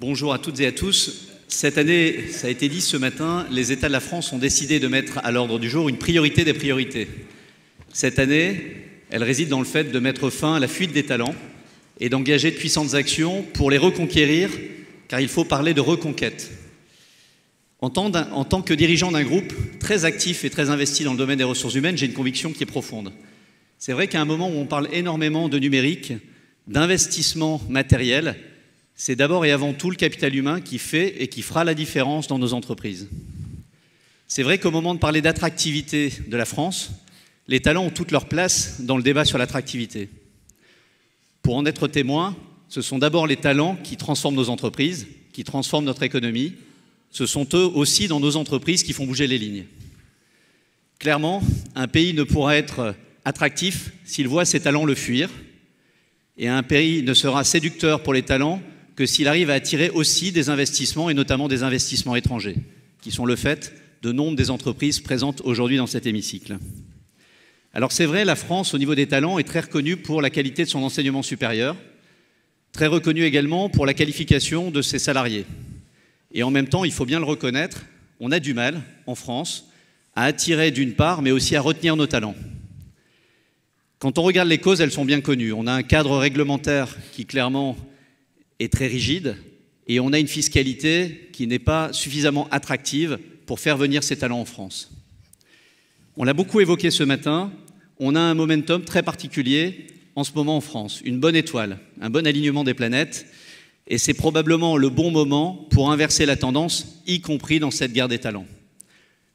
Bonjour à toutes et à tous. Cette année, ça a été dit ce matin, les États de la France ont décidé de mettre à l'ordre du jour une priorité des priorités. Cette année, elle réside dans le fait de mettre fin à la fuite des talents et d'engager de puissantes actions pour les reconquérir, car il faut parler de reconquête. En tant que dirigeant d'un groupe très actif et très investi dans le domaine des ressources humaines, j'ai une conviction qui est profonde. C'est vrai qu'à un moment où on parle énormément de numérique, d'investissement matériel, c'est d'abord et avant tout le capital humain qui fait et qui fera la différence dans nos entreprises. C'est vrai qu'au moment de parler d'attractivité de la France, les talents ont toute leur place dans le débat sur l'attractivité. Pour en être témoin, ce sont d'abord les talents qui transforment nos entreprises, qui transforment notre économie. Ce sont eux aussi dans nos entreprises qui font bouger les lignes. Clairement, un pays ne pourra être attractif s'il voit ses talents le fuir, et un pays ne sera séducteur pour les talents que s'il arrive à attirer aussi des investissements, et notamment des investissements étrangers, qui sont le fait de nombre des entreprises présentes aujourd'hui dans cet hémicycle. Alors c'est vrai, la France, au niveau des talents, est très reconnue pour la qualité de son enseignement supérieur, très reconnue également pour la qualification de ses salariés. Et en même temps, il faut bien le reconnaître, on a du mal, en France, à attirer d'une part, mais aussi à retenir nos talents. Quand on regarde les causes, elles sont bien connues. On a un cadre réglementaire qui, clairement, est très rigide, et on a une fiscalité qui n'est pas suffisamment attractive pour faire venir ces talents en France. On l'a beaucoup évoqué ce matin, on a un momentum très particulier en ce moment en France, une bonne étoile, un bon alignement des planètes, et c'est probablement le bon moment pour inverser la tendance, y compris dans cette guerre des talents.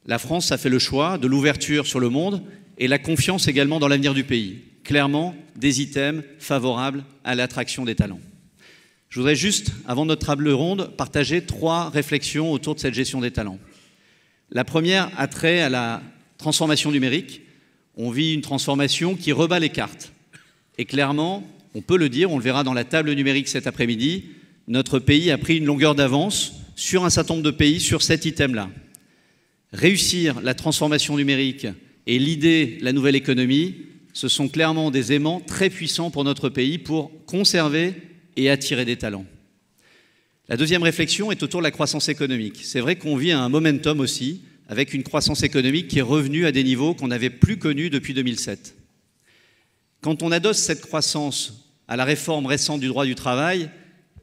La France a fait le choix de l'ouverture sur le monde et la confiance également dans l'avenir du pays. Clairement, des items favorables à l'attraction des talents. Je voudrais juste, avant notre table ronde, partager 3 réflexions autour de cette gestion des talents. La première a trait à la transformation numérique. On vit une transformation qui rebat les cartes. Et clairement, on peut le dire, on le verra dans la table numérique cet après-midi, notre pays a pris une longueur d'avance sur un certain nombre de pays sur cet item-là. Réussir la transformation numérique et l'idée, la nouvelle économie, ce sont clairement des aimants très puissants pour notre pays pour conserver et attirer des talents. La deuxième réflexion est autour de la croissance économique. C'est vrai qu'on vit un momentum aussi, avec une croissance économique qui est revenue à des niveaux qu'on n'avait plus connus depuis 2007. Quand on adosse cette croissance à la réforme récente du droit du travail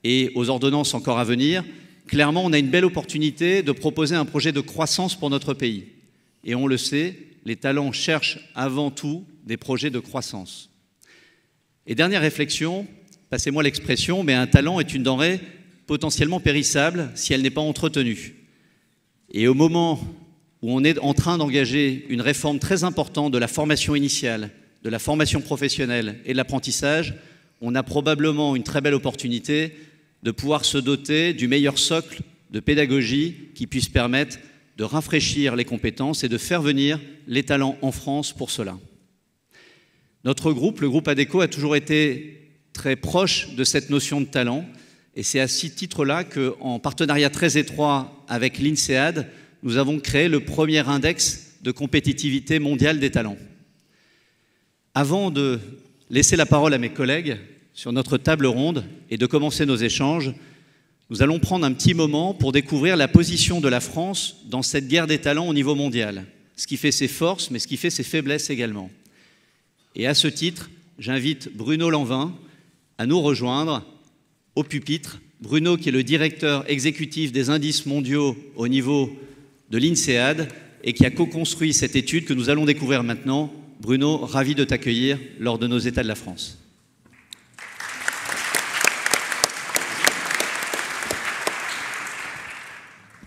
et aux ordonnances encore à venir, clairement on a une belle opportunité de proposer un projet de croissance pour notre pays. Et on le sait, les talents cherchent avant tout des projets de croissance. Et dernière réflexion, passez-moi l'expression, mais un talent est une denrée potentiellement périssable si elle n'est pas entretenue. Et au moment où on est en train d'engager une réforme très importante de la formation initiale, de la formation professionnelle et de l'apprentissage, on a probablement une très belle opportunité de pouvoir se doter du meilleur socle de pédagogie qui puisse permettre de rafraîchir les compétences et de faire venir les talents en France pour cela. Notre groupe, le groupe ADECO, a toujours été très proche de cette notion de talent, et c'est à ce titre-là qu'en partenariat très étroit avec l'INSEAD, nous avons créé le premier index de compétitivité mondiale des talents. Avant de laisser la parole à mes collègues sur notre table ronde et de commencer nos échanges, nous allons prendre un petit moment pour découvrir la position de la France dans cette guerre des talents au niveau mondial, ce qui fait ses forces, mais ce qui fait ses faiblesses également. Et à ce titre, j'invite Bruno Lanvin à nous rejoindre au pupitre. Bruno, qui est le directeur exécutif des indices mondiaux au niveau de l'INSEAD et qui a co-construit cette étude que nous allons découvrir maintenant. Bruno, ravi de t'accueillir lors de nos États de la France.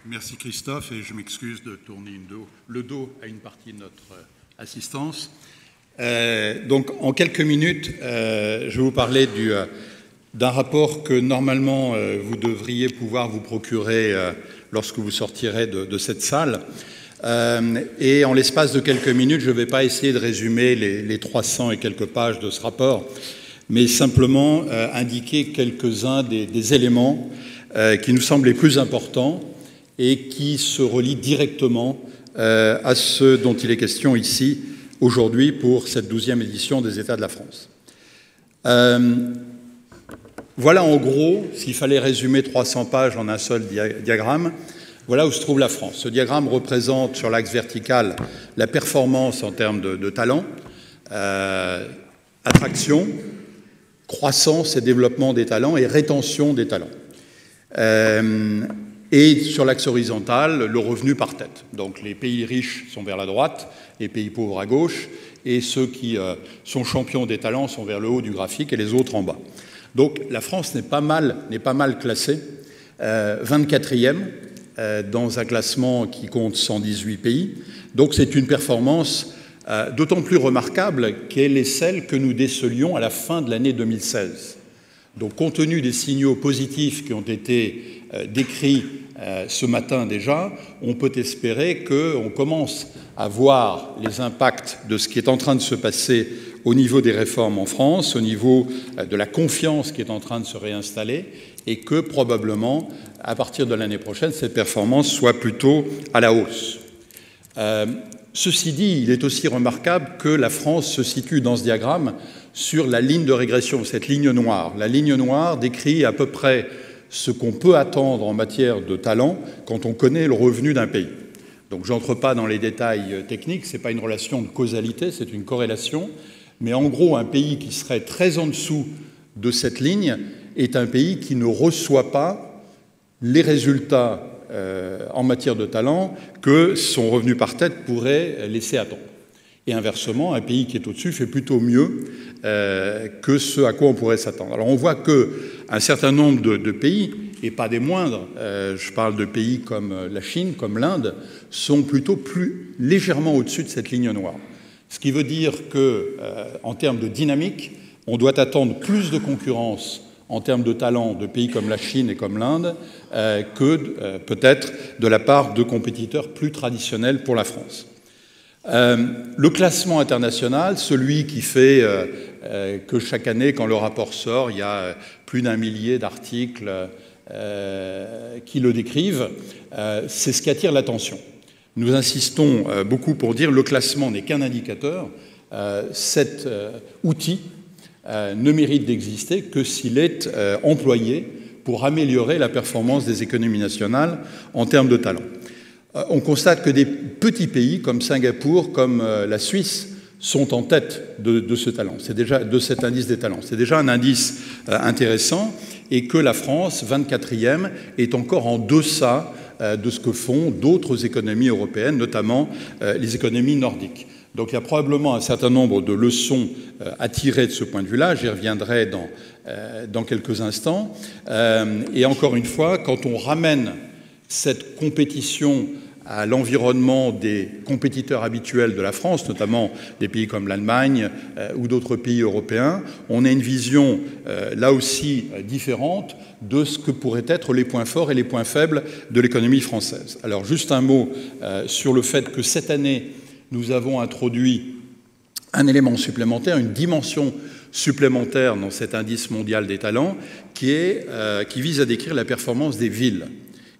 Merci Christophe, et je m'excuse de tourner le dos à une partie de notre assistance. Donc en quelques minutes, je vais vous parler d'un rapport que normalement vous devriez pouvoir vous procurer lorsque vous sortirez de cette salle. Et en l'espace de quelques minutes, je ne vais pas essayer de résumer les 300 et quelques pages de ce rapport, mais simplement indiquer quelques-uns des éléments qui nous semblent les plus importants et qui se relient directement à ce dont il est question ici aujourd'hui pour cette 12e édition des États de la France. voilà en gros, s'il fallait résumer 300 pages en un seul diagramme, voilà où se trouve la France. Ce diagramme représente sur l'axe vertical la performance en termes de talent, attraction, croissance et développement des talents et rétention des talents. Et sur l'axe horizontal, le revenu par tête. Donc les pays riches sont vers la droite, les pays pauvres à gauche, et ceux qui sont champions des talents sont vers le haut du graphique et les autres en bas. Donc la France n'est pas mal classée, 24e dans un classement qui compte 118 pays. Donc c'est une performance d'autant plus remarquable qu'elle est celle que nous décelions à la fin de l'année 2016. Donc compte tenu des signaux positifs qui ont été décrits ce matin déjà, on peut espérer qu'on commence à voir les impacts de ce qui est en train de se passer au niveau des réformes en France, au niveau de la confiance qui est en train de se réinstaller, et que probablement, à partir de l'année prochaine, cette performance soit plutôt à la hausse. Ceci dit, il est aussi remarquable que la France se situe dans ce diagramme sur la ligne de régression, cette ligne noire. La ligne noire décrit à peu près ce qu'on peut attendre en matière de talent quand on connaît le revenu d'un pays. Donc je n'entre pas dans les détails techniques, ce n'est pas une relation de causalité, c'est une corrélation. Mais en gros, un pays qui serait très en dessous de cette ligne est un pays qui ne reçoit pas les résultats en matière de talent que son revenu par tête pourrait laisser attendre. Et inversement, un pays qui est au-dessus fait plutôt mieux que ce à quoi on pourrait s'attendre. Alors on voit qu'un certain nombre de pays, et pas des moindres, je parle de pays comme la Chine, comme l'Inde, sont plutôt légèrement au-dessus de cette ligne noire. Ce qui veut dire qu'en termes de dynamique, on doit attendre plus de concurrence en termes de talent de pays comme la Chine et comme l'Inde que peut-être de la part de compétiteurs plus traditionnels pour la France. Le classement international, celui qui fait que chaque année, quand le rapport sort, il y a plus d'1 millier d'articles qui le décrivent, c'est ce qui attire l'attention. Nous insistons beaucoup pour dire que le classement n'est qu'un indicateur. Cet outil ne mérite d'exister que s'il est employé pour améliorer la performance des économies nationales en termes de talent. On constate que des petits pays comme Singapour, comme la Suisse, sont en tête de ce talent, c'est déjà de cet indice des talents. C'est déjà un indice intéressant, et que la France, 24e, est encore en deçà de ce que font d'autres économies européennes, notamment les économies nordiques. Donc il y a probablement un certain nombre de leçons à tirer de ce point de vue-là, j'y reviendrai dans quelques instants. Et encore une fois, quand on ramène cette compétition à l'environnement des compétiteurs habituels de la France, notamment des pays comme l'Allemagne ou d'autres pays européens, on a une vision là aussi différente de ce que pourraient être les points forts et les points faibles de l'économie française. Alors juste un mot sur le fait que cette année, nous avons introduit un élément supplémentaire, une dimension supplémentaire dans cet indice mondial des talents qui vise à décrire la performance des villes.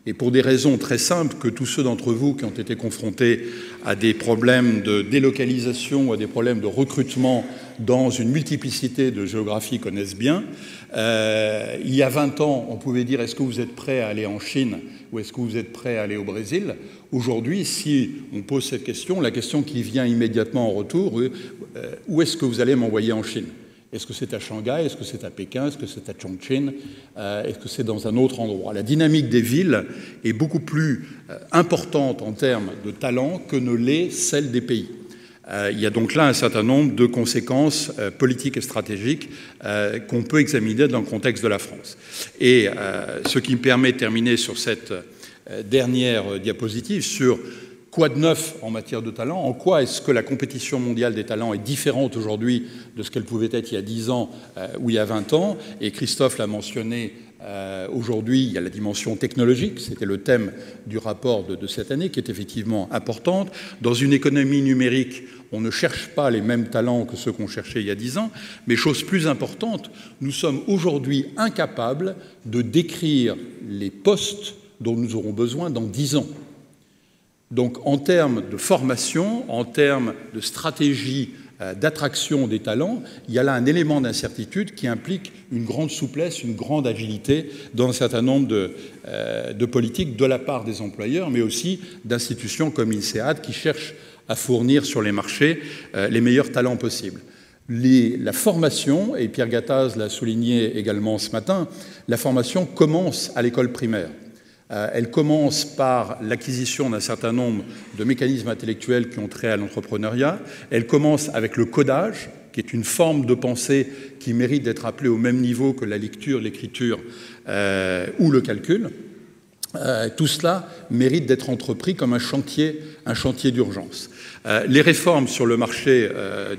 Et pour des raisons très simples que tous ceux d'entre vous qui ont été confrontés à des problèmes de délocalisation ou à des problèmes de recrutement dans une multiplicité de géographies connaissent bien, il y a 20 ans, on pouvait dire « est-ce que vous êtes prêt à aller en Chine ou est-ce que vous êtes prêt à aller au Brésil ?» Aujourd'hui, si on pose cette question, la question qui vient immédiatement en retour, où est-ce que vous allez m'envoyer en Chine ? Est-ce que c'est à Shanghai? Est-ce que c'est à Pékin? Est-ce que c'est à Chongqing? Est-ce que c'est dans un autre endroit? La dynamique des villes est beaucoup plus importante en termes de talent que ne l'est celle des pays. Il y a donc là un certain nombre de conséquences politiques et stratégiques qu'on peut examiner dans le contexte de la France. Et ce qui me permet de terminer sur cette dernière diapositive, sur quoi de neuf en matière de talent? En quoi est-ce que la compétition mondiale des talents est différente aujourd'hui de ce qu'elle pouvait être il y a 10 ans ou il y a 20 ans? Et Christophe l'a mentionné, aujourd'hui, il y a la dimension technologique, c'était le thème du rapport de cette année, qui est effectivement importante. Dans une économie numérique, on ne cherche pas les mêmes talents que ceux qu'on cherchait il y a 10 ans, mais chose plus importante, nous sommes aujourd'hui incapables de décrire les postes dont nous aurons besoin dans 10 ans. Donc en termes de formation, en termes de stratégie d'attraction des talents, il y a là un élément d'incertitude qui implique une grande souplesse, une grande agilité dans un certain nombre de politiques de la part des employeurs, mais aussi d'institutions comme INSEAD qui cherchent à fournir sur les marchés les meilleurs talents possibles. La formation, et Pierre Gattaz l'a souligné également ce matin, la formation commence à l'école primaire. Elle commence par l'acquisition d'un certain nombre de mécanismes intellectuels qui ont trait à l'entrepreneuriat. Elle commence avec le codage, qui est une forme de pensée qui mérite d'être appelée au même niveau que la lecture, l'écriture ou le calcul. Tout cela mérite d'être entrepris comme un chantier d'urgence. Les réformes sur le marché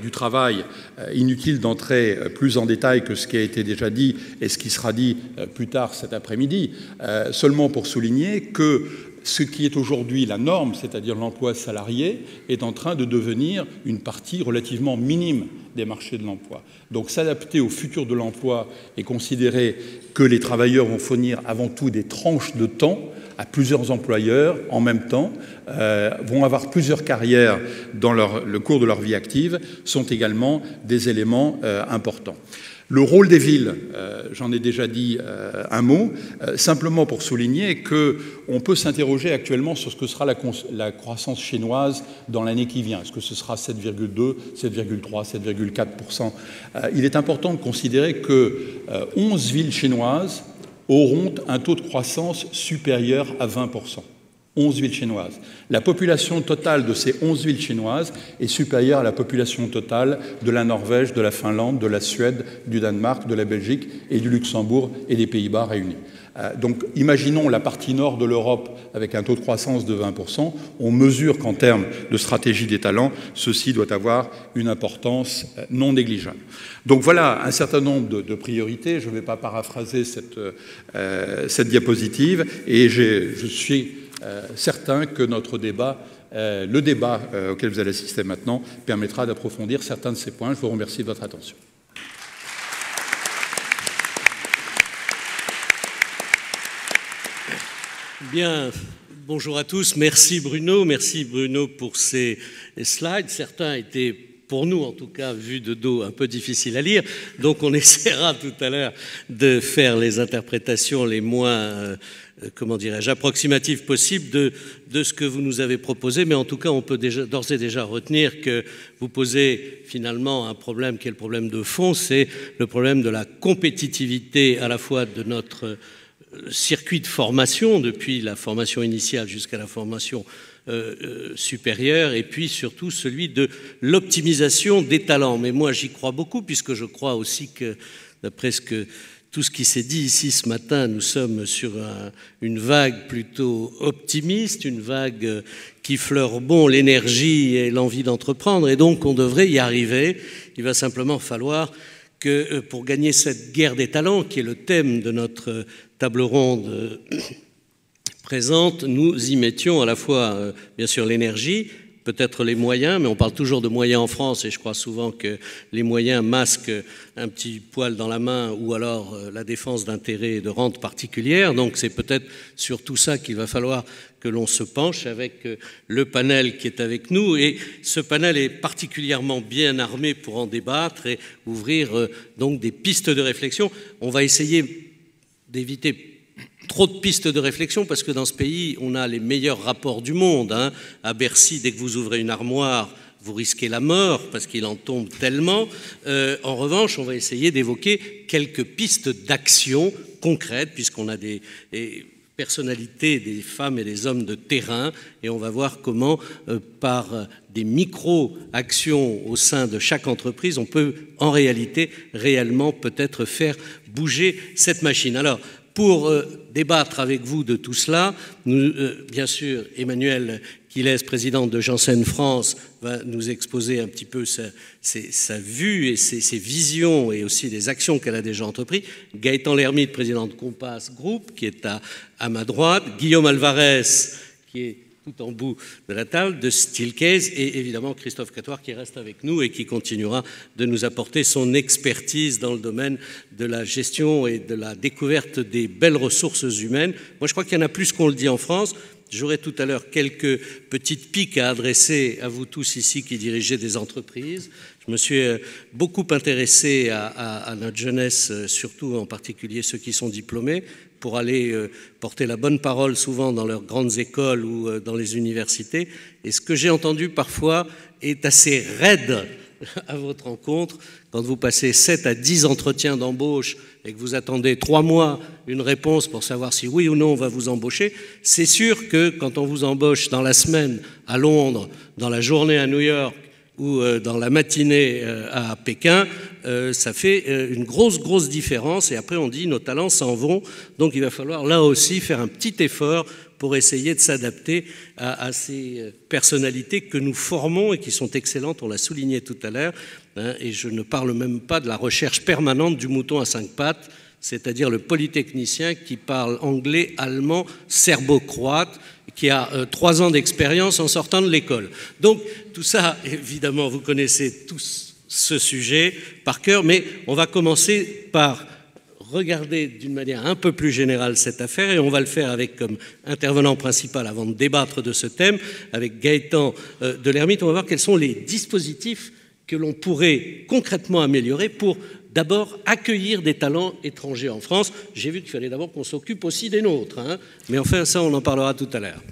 du travail, inutile d'entrer plus en détail que ce qui a été déjà dit et ce qui sera dit plus tard cet après-midi, seulement pour souligner que ce qui est aujourd'hui la norme, c'est-à-dire l'emploi salarié, est en train de devenir une partie relativement minime des marchés de l'emploi. Donc s'adapter au futur de l'emploi et considérer que les travailleurs vont fournir avant tout des tranches de temps à plusieurs employeurs en même temps, vont avoir plusieurs carrières dans le cours de leur vie active, sont également des éléments importants. Le rôle des villes, j'en ai déjà dit un mot, simplement pour souligner qu'on peut s'interroger actuellement sur ce que sera la croissance chinoise dans l'année qui vient. Est-ce que ce sera 7,2, 7,3, 7,4%? Il est important de considérer que 11 villes chinoises auront un taux de croissance supérieur à 20%. 11 villes chinoises. La population totale de ces 11 villes chinoises est supérieure à la population totale de la Norvège, de la Finlande, de la Suède, du Danemark, de la Belgique et du Luxembourg et des Pays-Bas réunis. Donc imaginons la partie nord de l'Europe avec un taux de croissance de 20%. On mesure qu'en termes de stratégie des talents, ceci doit avoir une importance non négligeable. Donc voilà un certain nombre de priorités. Je ne vais pas paraphraser cette diapositive et je suis certain que notre débat, le débat auquel vous allez assister maintenant, permettra d'approfondir certains de ces points. Je vous remercie de votre attention. Bien, bonjour à tous. Merci Bruno pour ces slides. Certains étaient, pour nous en tout cas, vus de dos, un peu difficiles à lire. Donc on essaiera tout à l'heure de faire les interprétations les moins, comment dirais-je, approximatives possibles de ce que vous nous avez proposé. Mais en tout cas, on peut d'ores et déjà retenir que vous posez finalement un problème qui est le problème de fond, c'est le problème de la compétitivité à la fois de notre circuit de formation, depuis la formation initiale jusqu'à la formation supérieure, et puis surtout celui de l'optimisation des talents. Mais moi, j'y crois beaucoup, puisque je crois aussi que, d'après tout ce qui s'est dit ici ce matin, nous sommes sur une vague plutôt optimiste, une vague qui fleure bon l'énergie et l'envie d'entreprendre, et donc on devrait y arriver. Il va simplement falloir que pour gagner cette guerre des talents, qui est le thème de notre table ronde présente, nous y mettions à la fois, bien sûr, l'énergie, peut-être les moyens, mais on parle toujours de moyens en France, et je crois souvent que les moyens masquent un petit poil dans la main ou alors la défense d'intérêts et de rentes particulières. Donc c'est peut-être sur tout ça qu'il va falloir que l'on se penche avec le panel qui est avec nous. Et ce panel est particulièrement bien armé pour en débattre et ouvrir donc des pistes de réflexion. On va essayer d'éviter trop de pistes de réflexion parce que dans ce pays, on a les meilleurs rapports du monde. À Bercy, dès que vous ouvrez une armoire, vous risquez la mort parce qu'il en tombe tellement. En revanche, on va essayer d'évoquer quelques pistes d'action concrètes puisqu'on a des personnalités, des femmes et des hommes de terrain, et on va voir comment, par des micro-actions au sein de chaque entreprise, on peut en réalité, réellement, peut-être faire bouger cette machine. Alors, pour débattre avec vous de tout cela, bien sûr, Emmanuelle Quilès, présidente de Janssen France, va nous exposer un petit peu sa vue et ses visions et aussi les actions qu'elle a déjà entreprises. Gaëtan Lermite, président de Compass Group, qui est à ma droite. Guillaume Alvarez, qui est tout en bout de la table, de Steelcase, et évidemment Christophe Catoire qui reste avec nous et qui continuera de nous apporter son expertise dans le domaine de la gestion et de la découverte des belles ressources humaines. Moi, je crois qu'il y en a plus qu'on le dit en France. J'aurai tout à l'heure quelques petites piques à adresser à vous tous ici qui dirigez des entreprises. Je me suis beaucoup intéressé à notre jeunesse, surtout en particulier ceux qui sont diplômés, pour aller porter la bonne parole souvent dans leurs grandes écoles ou dans les universités. Et ce que j'ai entendu parfois est assez raide à votre rencontre. Quand vous passez 7 à 10 entretiens d'embauche et que vous attendez 3 mois une réponse pour savoir si oui ou non on va vous embaucher, c'est sûr que quand on vous embauche dans la semaine à Londres, dans la journée à New York ou dans la matinée à Pékin, ça fait une grosse différence. Et après on dit nos talents s'en vont, donc il va falloir là aussi faire un petit effort pour essayer de s'adapter à ces personnalités que nous formons et qui sont excellentes, on l'a souligné tout à l'heure, hein, et je ne parle même pas de la recherche permanente du mouton à 5 pattes, c'est-à-dire le polytechnicien qui parle anglais, allemand, serbo-croate, qui a 3 ans d'expérience en sortant de l'école. Donc tout ça, évidemment, vous connaissez tous ce sujet par cœur, mais on va commencer par regarder d'une manière un peu plus générale cette affaire, et on va le faire avec comme intervenant principal, avant de débattre de ce thème, avec Gaëtan Delermite. On va voir quels sont les dispositifs que l'on pourrait concrètement améliorer pour d'abord accueillir des talents étrangers en France. J'ai vu qu'il fallait d'abord qu'on s'occupe aussi des nôtres, hein, mais enfin ça on en parlera tout à l'heure.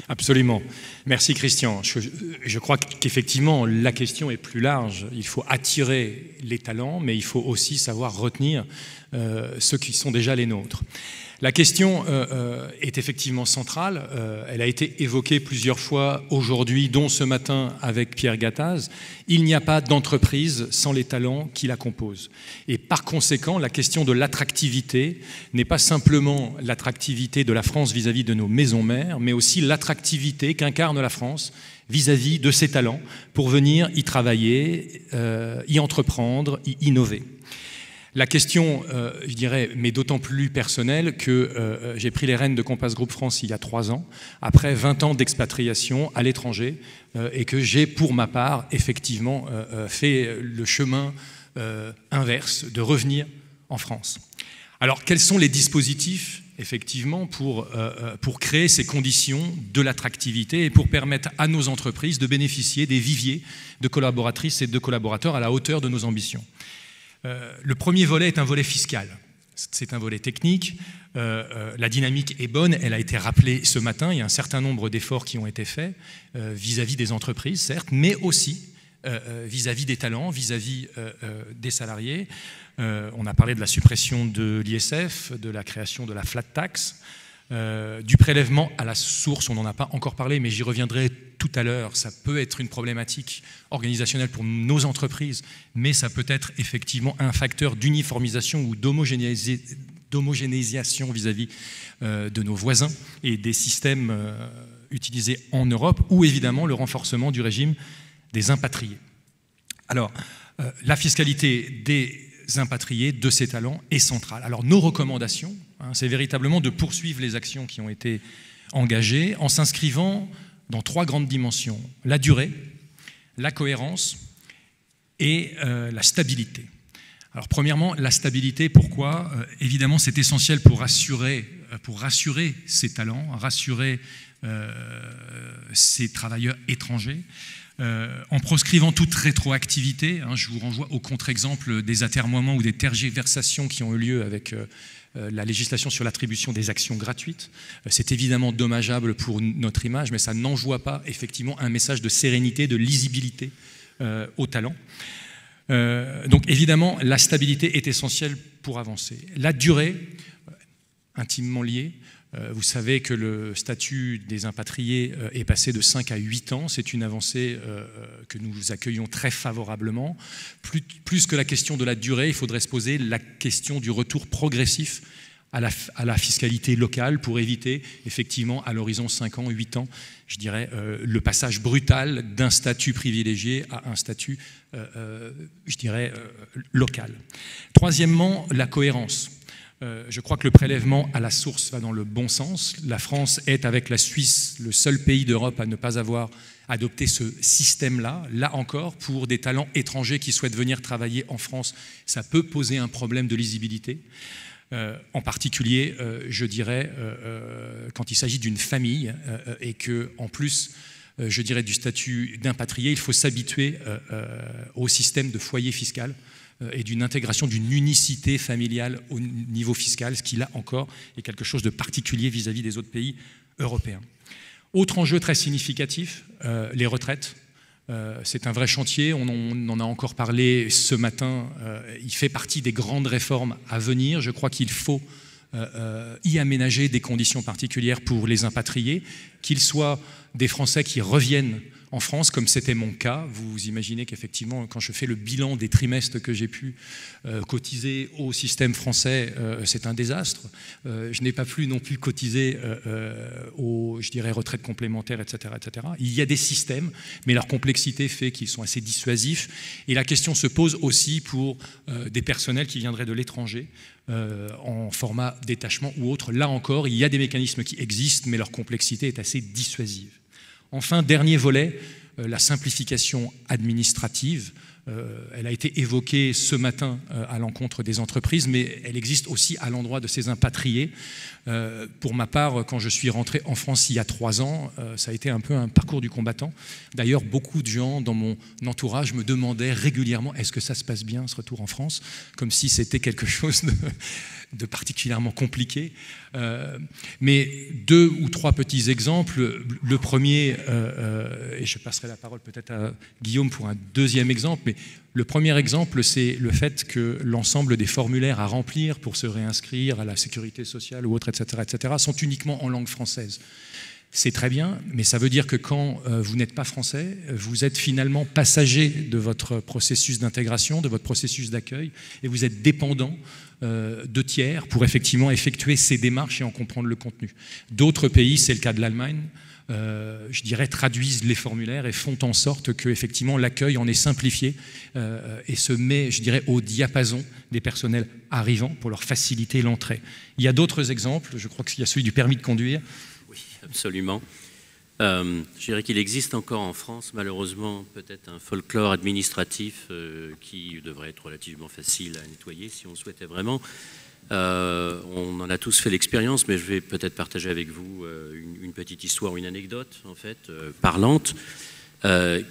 Absolument. Merci Christian. Je crois qu'effectivement la question est plus large. Il faut attirer les talents, mais il faut aussi savoir retenir ceux qui sont déjà les nôtres. La question est effectivement centrale. Elle a été évoquée plusieurs fois aujourd'hui, dont ce matin avec Pierre Gattaz. Il n'y a pas d'entreprise sans les talents qui la composent. Et par conséquent, la question de l'attractivité n'est pas simplement l'attractivité de la France vis-à-vis de nos maisons mères, mais aussi l'attractivité qu'incarne la France vis-à-vis de ses talents pour venir y travailler, y entreprendre, y innover. La question, je dirais, mais d'autant plus personnelle que j'ai pris les rênes de Compass Group France il y a 3 ans, après 20 ans d'expatriation à l'étranger, et que j'ai, pour ma part, effectivement fait le chemin inverse, de revenir en France. Alors, quels sont les dispositifs, effectivement, pour créer ces conditions de l'attractivité et pour permettre à nos entreprises de bénéficier des viviers de collaboratrices et de collaborateurs à la hauteur de nos ambitions ? Le premier volet est un volet fiscal. C'est un volet technique. La dynamique est bonne. Elle a été rappelée ce matin. Il y a un certain nombre d'efforts qui ont été faits vis-à-vis des entreprises, certes, mais aussi vis-à-vis des talents, vis-à-vis des salariés. On a parlé de la suppression de l'ISF, de la création de la flat tax, du prélèvement à la source. On n'en a pas encore parlé, mais j'y reviendrai tout à l'heure. Ça peut être une problématique organisationnelle pour nos entreprises, mais ça peut être effectivement un facteur d'uniformisation ou d'homogénéisation vis-à-vis de nos voisins et des systèmes utilisés en Europe, ou évidemment le renforcement du régime des impatriés. Alors, la fiscalité des impatriés, de ces talents, est centrale. Alors, nos recommandations, c'est véritablement de poursuivre les actions qui ont été engagées en s'inscrivant dans 3 grandes dimensions: la durée, la cohérence et la stabilité. Alors premièrement, la stabilité, pourquoi ? Évidemment, c'est essentiel pour rassurer ces talents, rassurer ces travailleurs étrangers, en proscrivant toute rétroactivité. Je vous renvoie au contre-exemple des atermoiements ou des tergiversations qui ont eu lieu avec la législation sur l'attribution des actions gratuites. C'est évidemment dommageable pour notre image, mais ça n'envoie pas effectivement un message de sérénité, de lisibilité aux talents. Donc évidemment, la stabilité est essentielle pour avancer. La durée, intimement liée. Vous savez que le statut des impatriés est passé de 5 à 8 ans. C'est une avancée que nous accueillons très favorablement. Plus que la question de la durée, il faudrait se poser la question du retour progressif à la fiscalité locale pour éviter effectivement à l'horizon 5 ans, 8 ans, je dirais, le passage brutal d'un statut privilégié à un statut, je dirais, local. Troisièmement, la cohérence. Je crois que le prélèvement à la source va dans le bon sens. La France est, avec la Suisse, le seul pays d'Europe à ne pas avoir adopté ce système-là. Là encore, pour des talents étrangers qui souhaitent venir travailler en France, ça peut poser un problème de lisibilité. en particulier, je dirais, quand il s'agit d'une famille et que, en plus, je dirais, du statut d'impatrié, il faut s'habituer au système de foyer fiscal et d'une intégration d'une unicité familiale au niveau fiscal, ce qui, là encore, est quelque chose de particulier vis-à-vis des autres pays européens. Autre enjeu très significatif, les retraites. C'est un vrai chantier, on en a encore parlé ce matin, il fait partie des grandes réformes à venir. Je crois qu'il faut y aménager des conditions particulières pour les impatriés, qu'ils soient des Français qui reviennent en France, comme c'était mon cas. Vous imaginez qu'effectivement, quand je fais le bilan des trimestres que j'ai pu cotiser au système français, c'est un désastre. Je n'ai pas pu non plus cotiser aux, je dirais, retraites complémentaires, etc., etc. Il y a des systèmes, mais leur complexité fait qu'ils sont assez dissuasifs. Et la question se pose aussi pour des personnels qui viendraient de l'étranger, en format détachement ou autre. Là encore, il y a des mécanismes qui existent, mais leur complexité est assez dissuasive. Enfin, dernier volet, la simplification administrative. Elle a été évoquée ce matin à l'encontre des entreprises, mais elle existe aussi à l'endroit de ces impatriés. Pour ma part, quand je suis rentré en France il y a 3 ans, ça a été un peu un parcours du combattant. D'ailleurs, beaucoup de gens dans mon entourage me demandaient régulièrement « Est-ce que ça se passe bien, ce retour en France ?» comme si c'était quelque chose de particulièrement compliqué. Mais 2 ou 3 petits exemples. Le premier, et je passerai la parole peut-être à Guillaume pour un deuxième exemple, mais le premier exemple, c'est le fait que l'ensemble des formulaires à remplir pour se réinscrire à la sécurité sociale ou autre, etc., sont uniquement en langue française. C'est très bien, mais ça veut dire que quand vous n'êtes pas français, vous êtes finalement passager de votre processus d'intégration, de votre processus d'accueil, et vous êtes dépendant de tiers pour effectivement effectuer ces démarches et en comprendre le contenu. D'autres pays, c'est le cas de l'Allemagne, je dirais, traduisent les formulaires et font en sorte que effectivement l'accueil en est simplifié et se met, je dirais, au diapason des personnels arrivants pour leur faciliter l'entrée. Il y a d'autres exemples, je crois qu'il y a celui du permis de conduire. Oui, absolument. Je dirais qu'il existe encore en France, malheureusement, peut-être un folklore administratif qui devrait être relativement facile à nettoyer si on souhaitait vraiment. On en a tous fait l'expérience, mais je vais peut-être partager avec vous une petite histoire, une anecdote en fait parlante,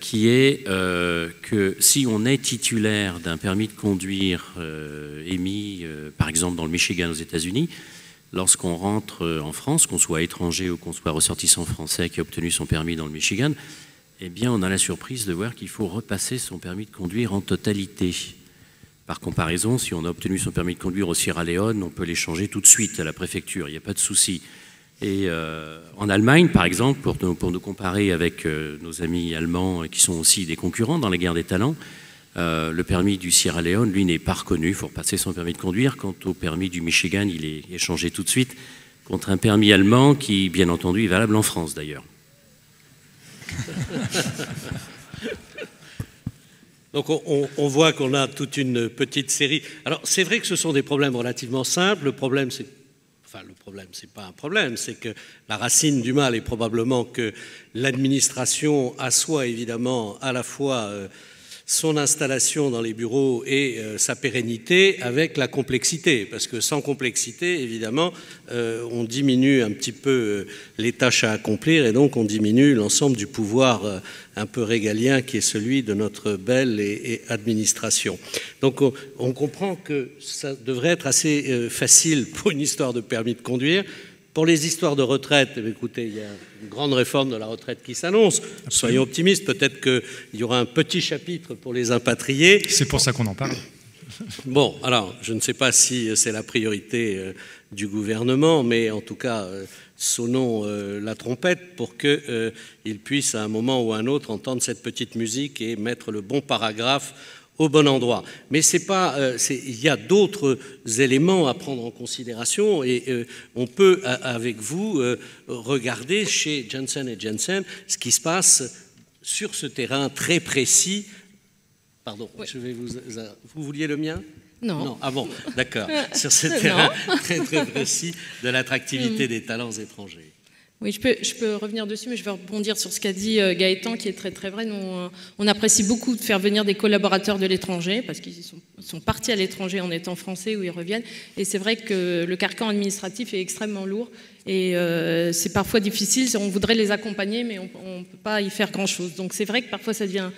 qui est que si on est titulaire d'un permis de conduire émis, par exemple dans le Michigan aux États-Unis, lorsqu'on rentre en France, qu'on soit étranger ou qu'on soit ressortissant français qui a obtenu son permis dans le Michigan, eh bien on a la surprise de voir qu'il faut repasser son permis de conduire en totalité. Par comparaison, si on a obtenu son permis de conduire au Sierra Leone, on peut l'échanger tout de suite à la préfecture, il n'y a pas de souci. Et en Allemagne, par exemple, pour nous comparer avec nos amis allemands qui sont aussi des concurrents dans la guerre des talents, le permis du Sierra Leone, lui, n'est pas reconnu, il faut repasser son permis de conduire. Quant au permis du Michigan, il est échangé tout de suite contre un permis allemand qui, bien entendu, est valable en France d'ailleurs. Donc on voit qu'on a toute une petite série. Alors c'est vrai que ce sont des problèmes relativement simples. Le problème, c'est pas un problème, c'est que la racine du mal est probablement que l'administration assoit évidemment à la fois son installation dans les bureaux et sa pérennité avec la complexité, parce que sans complexité, évidemment, on diminue un petit peu les tâches à accomplir et donc on diminue l'ensemble du pouvoir un peu régalien qui est celui de notre belle et administration. Donc on comprend que ça devrait être assez facile pour une histoire de permis de conduire. Pour les histoires de retraite, écoutez, il y a une grande réforme de la retraite qui s'annonce. Soyons optimistes, peut-être qu'il y aura un petit chapitre pour les impatriés. C'est pour ça qu'on en parle. Bon, alors, je ne sais pas si c'est la priorité du gouvernement, mais en tout cas, sonnons la trompette pour qu'il puisse à un moment ou à un autre entendre cette petite musique et mettre le bon paragraphe au bon endroit. Mais c'est pas, il y a d'autres éléments à prendre en considération et on peut, avec vous, regarder chez Janssen & Janssen ce qui se passe sur ce terrain très précis. Pardon, oui. Vous vouliez le mien ? Non. Non. Ah bon, d'accord. Sur ce terrain très très précis de l'attractivité des talents étrangers. Oui, je peux revenir dessus, mais je vais rebondir sur ce qu'a dit Gaëtan, qui est très très vrai. Nous, on apprécie beaucoup de faire venir des collaborateurs de l'étranger, parce qu'ils sont partis à l'étranger en étant français, où ils reviennent. Et c'est vrai que le carcan administratif est extrêmement lourd, et c'est parfois difficile. On voudrait les accompagner, mais on ne peut pas y faire grand-chose. Donc c'est vrai que parfois ça devient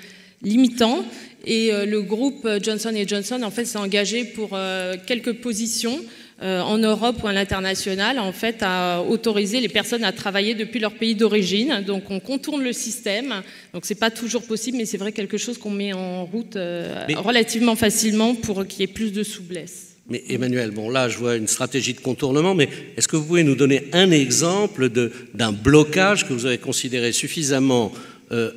limitant. Et le groupe Johnson & Johnson, en fait, s'est engagé pour quelques positions en Europe ou à l'international, en fait, à autoriser les personnes à travailler depuis leur pays d'origine. Donc on contourne le système. Donc c'est pas toujours possible, mais c'est vrai quelque chose qu'on met en route relativement facilement pour qu'il y ait plus de souplesse. Mais Emmanuel, bon là je vois une stratégie de contournement, mais est-ce que vous pouvez nous donner un exemple d'un blocage que vous avez considéré suffisamment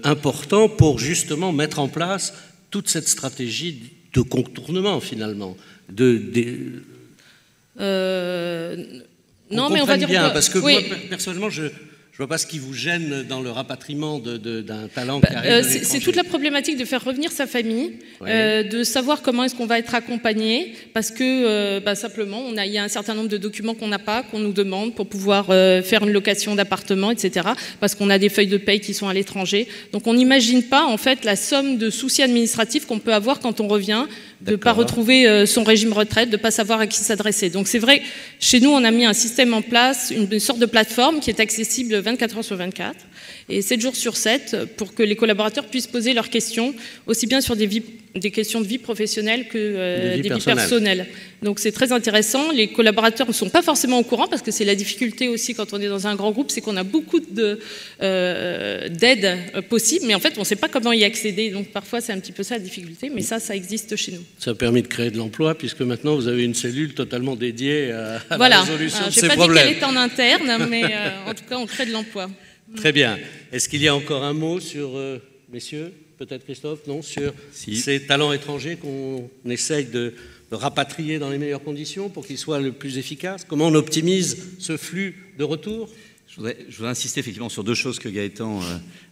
important pour justement mettre en place toute cette stratégie de contournement finalement non, mais on va dire bien, parce que moi, personnellement, je ne vois pas ce qui vous gêne dans le rapatriement d'un talent qui arrive de l'étranger. C'est toute la problématique de faire revenir sa famille, de savoir comment est-ce qu'on va être accompagné, parce que simplement, il y a un certain nombre de documents qu'on n'a pas, qu'on nous demande pour pouvoir faire une location d'appartement, etc., parce qu'on a des feuilles de paye qui sont à l'étranger. Donc on n'imagine pas, en fait, la somme de soucis administratifs qu'on peut avoir quand on revient, de ne pas retrouver son régime retraite, de ne pas savoir à qui s'adresser. Donc c'est vrai, chez nous, on a mis un système en place, une sorte de plateforme qui est accessible 24 heures sur 24 et 7 jours sur 7 pour que les collaborateurs puissent poser leurs questions, aussi bien sur des questions de vie professionnelle que des vies personnelles. Donc c'est très intéressant. Les collaborateurs ne sont pas forcément au courant parce que c'est la difficulté aussi quand on est dans un grand groupe, c'est qu'on a beaucoup d'aide possible, mais en fait on ne sait pas comment y accéder. Donc parfois c'est un petit peu ça la difficulté, mais ça existe chez nous. Ça a permis de créer de l'emploi puisque maintenant vous avez une cellule totalement dédiée à la résolution de ces problèmes. Je n'ai pas dit qu'elle est en interne, mais en tout cas on crée de l'emploi. Très bien. Est-ce qu'il y a encore un mot sur, messieurs, peut-être Christophe, non, sur ces talents étrangers qu'on essaye de rapatrier dans les meilleures conditions pour qu'ils soient le plus efficaces? Comment on optimise ce flux de retour? Je voudrais insister effectivement sur deux choses que Gaëtan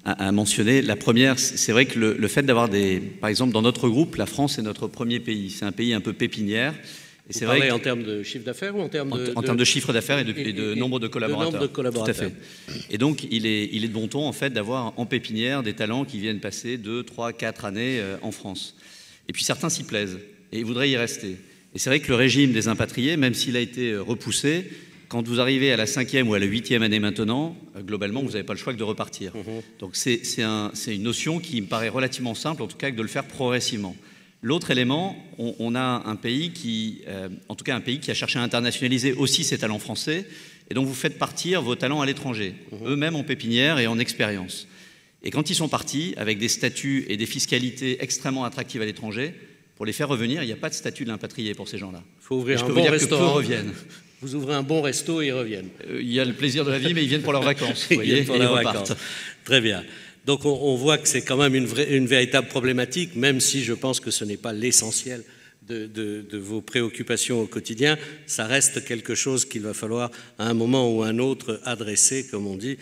a mentionnées. La première, c'est vrai que le fait d'avoir par exemple dans notre groupe, la France est notre premier pays. C'est un pays un peu pépinière. Et c'est vrai en termes de chiffre d'affaires ou en termes en termes de chiffre d'affaires et de nombre de collaborateurs. Tout à fait. Et donc, il est de bon ton, en fait, d'avoir en pépinière des talents qui viennent passer 2, 3, 4 années en France. Et puis, certains s'y plaisent et voudraient y rester. Et c'est vrai que le régime des impatriés, même s'il a été repoussé, quand vous arrivez à la 5e ou à la 8e année maintenant, globalement, vous n'avez pas le choix que de repartir. Donc, c'est une notion qui me paraît relativement simple, en tout cas, que de le faire progressivement. L'autre élément, on a un pays qui a cherché à internationaliser aussi ses talents français, et donc vous faites partir vos talents à l'étranger, eux-mêmes en pépinière et en expérience. Et quand ils sont partis, avec des statuts et des fiscalités extrêmement attractives à l'étranger, pour les faire revenir, il n'y a pas de statut de l'impatrié pour ces gens-là. Il faut ouvrir un bon restaurant. Reviennent. Vous ouvrez un bon resto et ils reviennent. Il y a le plaisir de la vie, mais ils viennent pour leurs vacances. Vous voyez, pour leurs vacances. Très bien. Donc on voit que c'est quand même une véritable problématique, même si je pense que ce n'est pas l'essentiel de vos préoccupations au quotidien. Ça reste quelque chose qu'il va falloir à un moment ou à un autre adresser, comme on dit,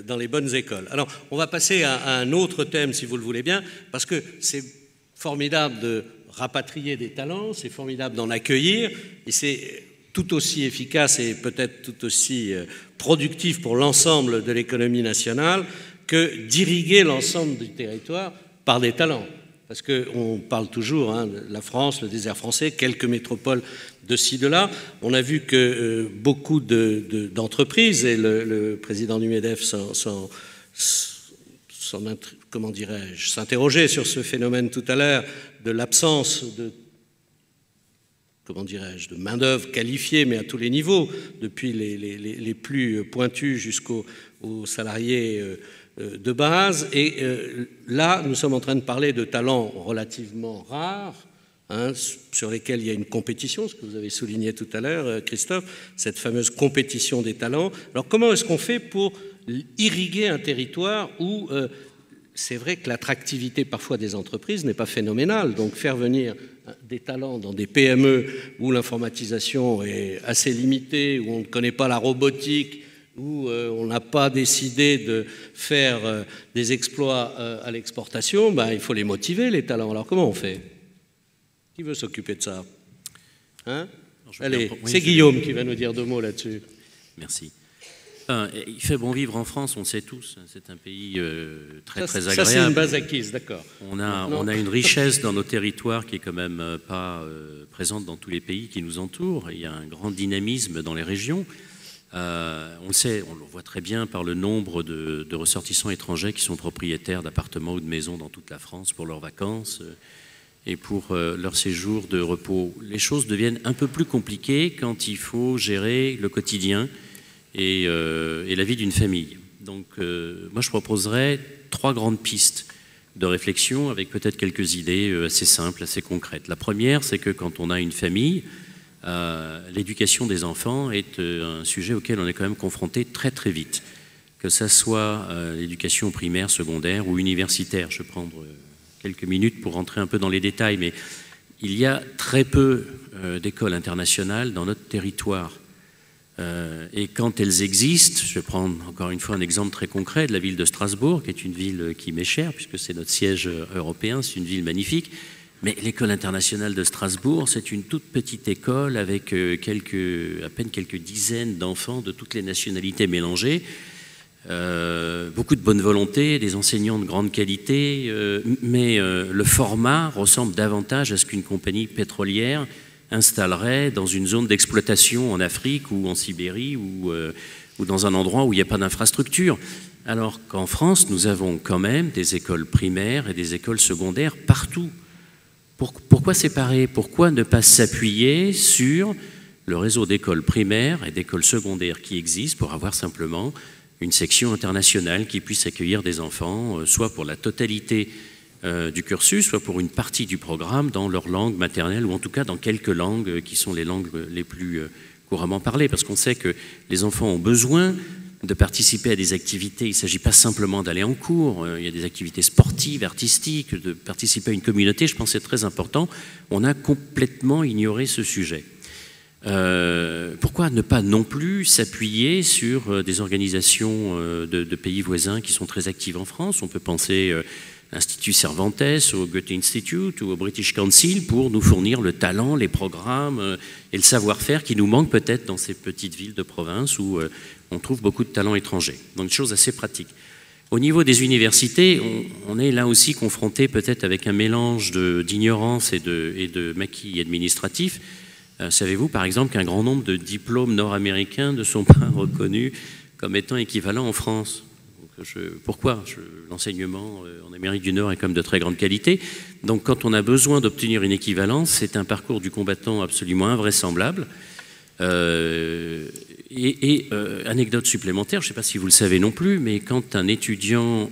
dans les bonnes écoles. Alors on va passer à un autre thème, si vous le voulez bien, parce que c'est formidable de rapatrier des talents, c'est formidable d'en accueillir, et c'est tout aussi efficace et peut-être tout aussi productif pour l'ensemble de l'économie nationale que d'irriguer l'ensemble du territoire par des talents. Parce qu'on parle toujours de la France, le désert français, quelques métropoles de ci, de là. On a vu que beaucoup d'entreprises, et le président du MEDEF s'interrogeait sur ce phénomène tout à l'heure de l'absence de main-d'œuvre qualifiée, mais à tous les niveaux, depuis les plus pointus jusqu'aux salariés de base. Et là, nous sommes en train de parler de talents relativement rares, sur lesquels il y a une compétition, ce que vous avez souligné tout à l'heure, Christophe, cette fameuse compétition des talents. Alors, comment est-ce qu'on fait pour irriguer un territoire où c'est vrai que l'attractivité parfois des entreprises n'est pas phénoménale, donc faire venir des talents dans des PME où l'informatisation est assez limitée, où on ne connaît pas la robotique, où on n'a pas décidé de faire des exploits à l'exportation, il faut les motiver, les talents. Alors comment on fait? Qui veut s'occuper de ça? Allez, c'est Guillaume qui va nous dire 2 mots là-dessus. Merci. Il fait bon vivre en France, on le sait tous. C'est un pays très agréable. Ça, c'est une base acquise, d'accord. On a une richesse dans nos territoires qui est quand même pas présente dans tous les pays qui nous entourent. Il y a un grand dynamisme dans les régions. On le sait, on le voit très bien par le nombre de ressortissants étrangers qui sont propriétaires d'appartements ou de maisons dans toute la France pour leurs vacances et pour leur séjour de repos. Les choses deviennent un peu plus compliquées quand il faut gérer le quotidien et la vie d'une famille. Donc moi je proposerais 3 grandes pistes de réflexion avec peut-être quelques idées assez simples, assez concrètes. La première, c'est que quand on a une famille, l'éducation des enfants est un sujet auquel on est quand même confronté très très vite, que ça soit l'éducation primaire, secondaire ou universitaire. Je vais prendre quelques minutes pour rentrer un peu dans les détails, mais il y a très peu d'écoles internationales dans notre territoire. Et quand elles existent, je vais prendre encore une fois un exemple très concret de la ville de Strasbourg, qui est une ville qui m'est chère, puisque c'est notre siège européen, c'est une ville magnifique, mais l'école internationale de Strasbourg, c'est une toute petite école avec à peine quelques dizaines d'enfants de toutes les nationalités mélangées, beaucoup de bonne volonté, des enseignants de grande qualité, mais le format ressemble davantage à ce qu'une compagnie pétrolière installerait dans une zone d'exploitation en Afrique ou en Sibérie ou dans un endroit où il n'y a pas d'infrastructure. Alors qu'en France, nous avons quand même des écoles primaires et des écoles secondaires partout. Pourquoi séparer? Pourquoi ne pas s'appuyer sur le réseau d'écoles primaires et d'écoles secondaires qui existent pour avoir simplement une section internationale qui puisse accueillir des enfants, soit pour la totalité du cursus, soit pour une partie du programme dans leur langue maternelle, ou en tout cas dans quelques langues qui sont les langues les plus couramment parlées, parce qu'on sait que les enfants ont besoin de participer à des activités. Il ne s'agit pas simplement d'aller en cours, il y a des activités sportives, artistiques, de participer à une communauté, je pense que c'est très important. On a complètement ignoré ce sujet. Pourquoi ne pas non plus s'appuyer sur des organisations de pays voisins qui sont très actives en France? On peut penser l'Institut Cervantes, au Goethe Institute ou au British Council pour nous fournir le talent, les programmes et le savoir-faire qui nous manquent peut-être dans ces petites villes de province où on trouve beaucoup de talents étrangers. Donc, des choses assez pratiques. Au niveau des universités, on est là aussi confronté peut-être avec un mélange d'ignorance et de maquis administratifs. Savez-vous, par exemple, qu'un grand nombre de diplômes nord-américains ne sont pas reconnus comme étant équivalents en France? Pourquoi? L'enseignement en Amérique du Nord est quand même de très grande qualité. Donc quand on a besoin d'obtenir une équivalence, c'est un parcours du combattant absolument invraisemblable. Anecdote supplémentaire, je ne sais pas si vous le savez non plus, mais quand un étudiant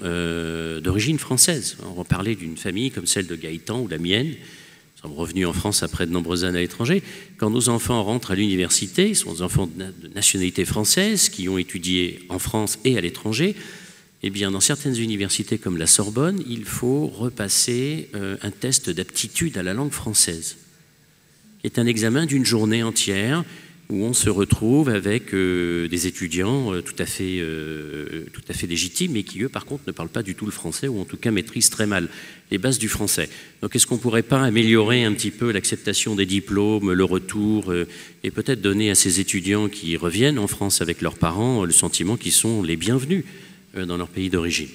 d'origine française, on va parler d'une famille comme celle de Gaëtan ou la mienne, nous sommes revenus en France après de nombreuses années à l'étranger, quand nos enfants rentrent à l'université, ils sont des enfants de nationalité française qui ont étudié en France et à l'étranger, eh bien, dans certaines universités comme la Sorbonne, il faut repasser un test d'aptitude à la langue française, qui est un examen d'une journée entière où on se retrouve avec des étudiants tout à fait légitimes, mais qui, eux, par contre, ne parlent pas du tout le français, ou en tout cas maîtrisent très mal les bases du français. Donc, est-ce qu'on ne pourrait pas améliorer un petit peu l'acceptation des diplômes, le retour, et peut-être donner à ces étudiants qui reviennent en France avec leurs parents le sentiment qu'ils sont les bienvenus dans leur pays d'origine?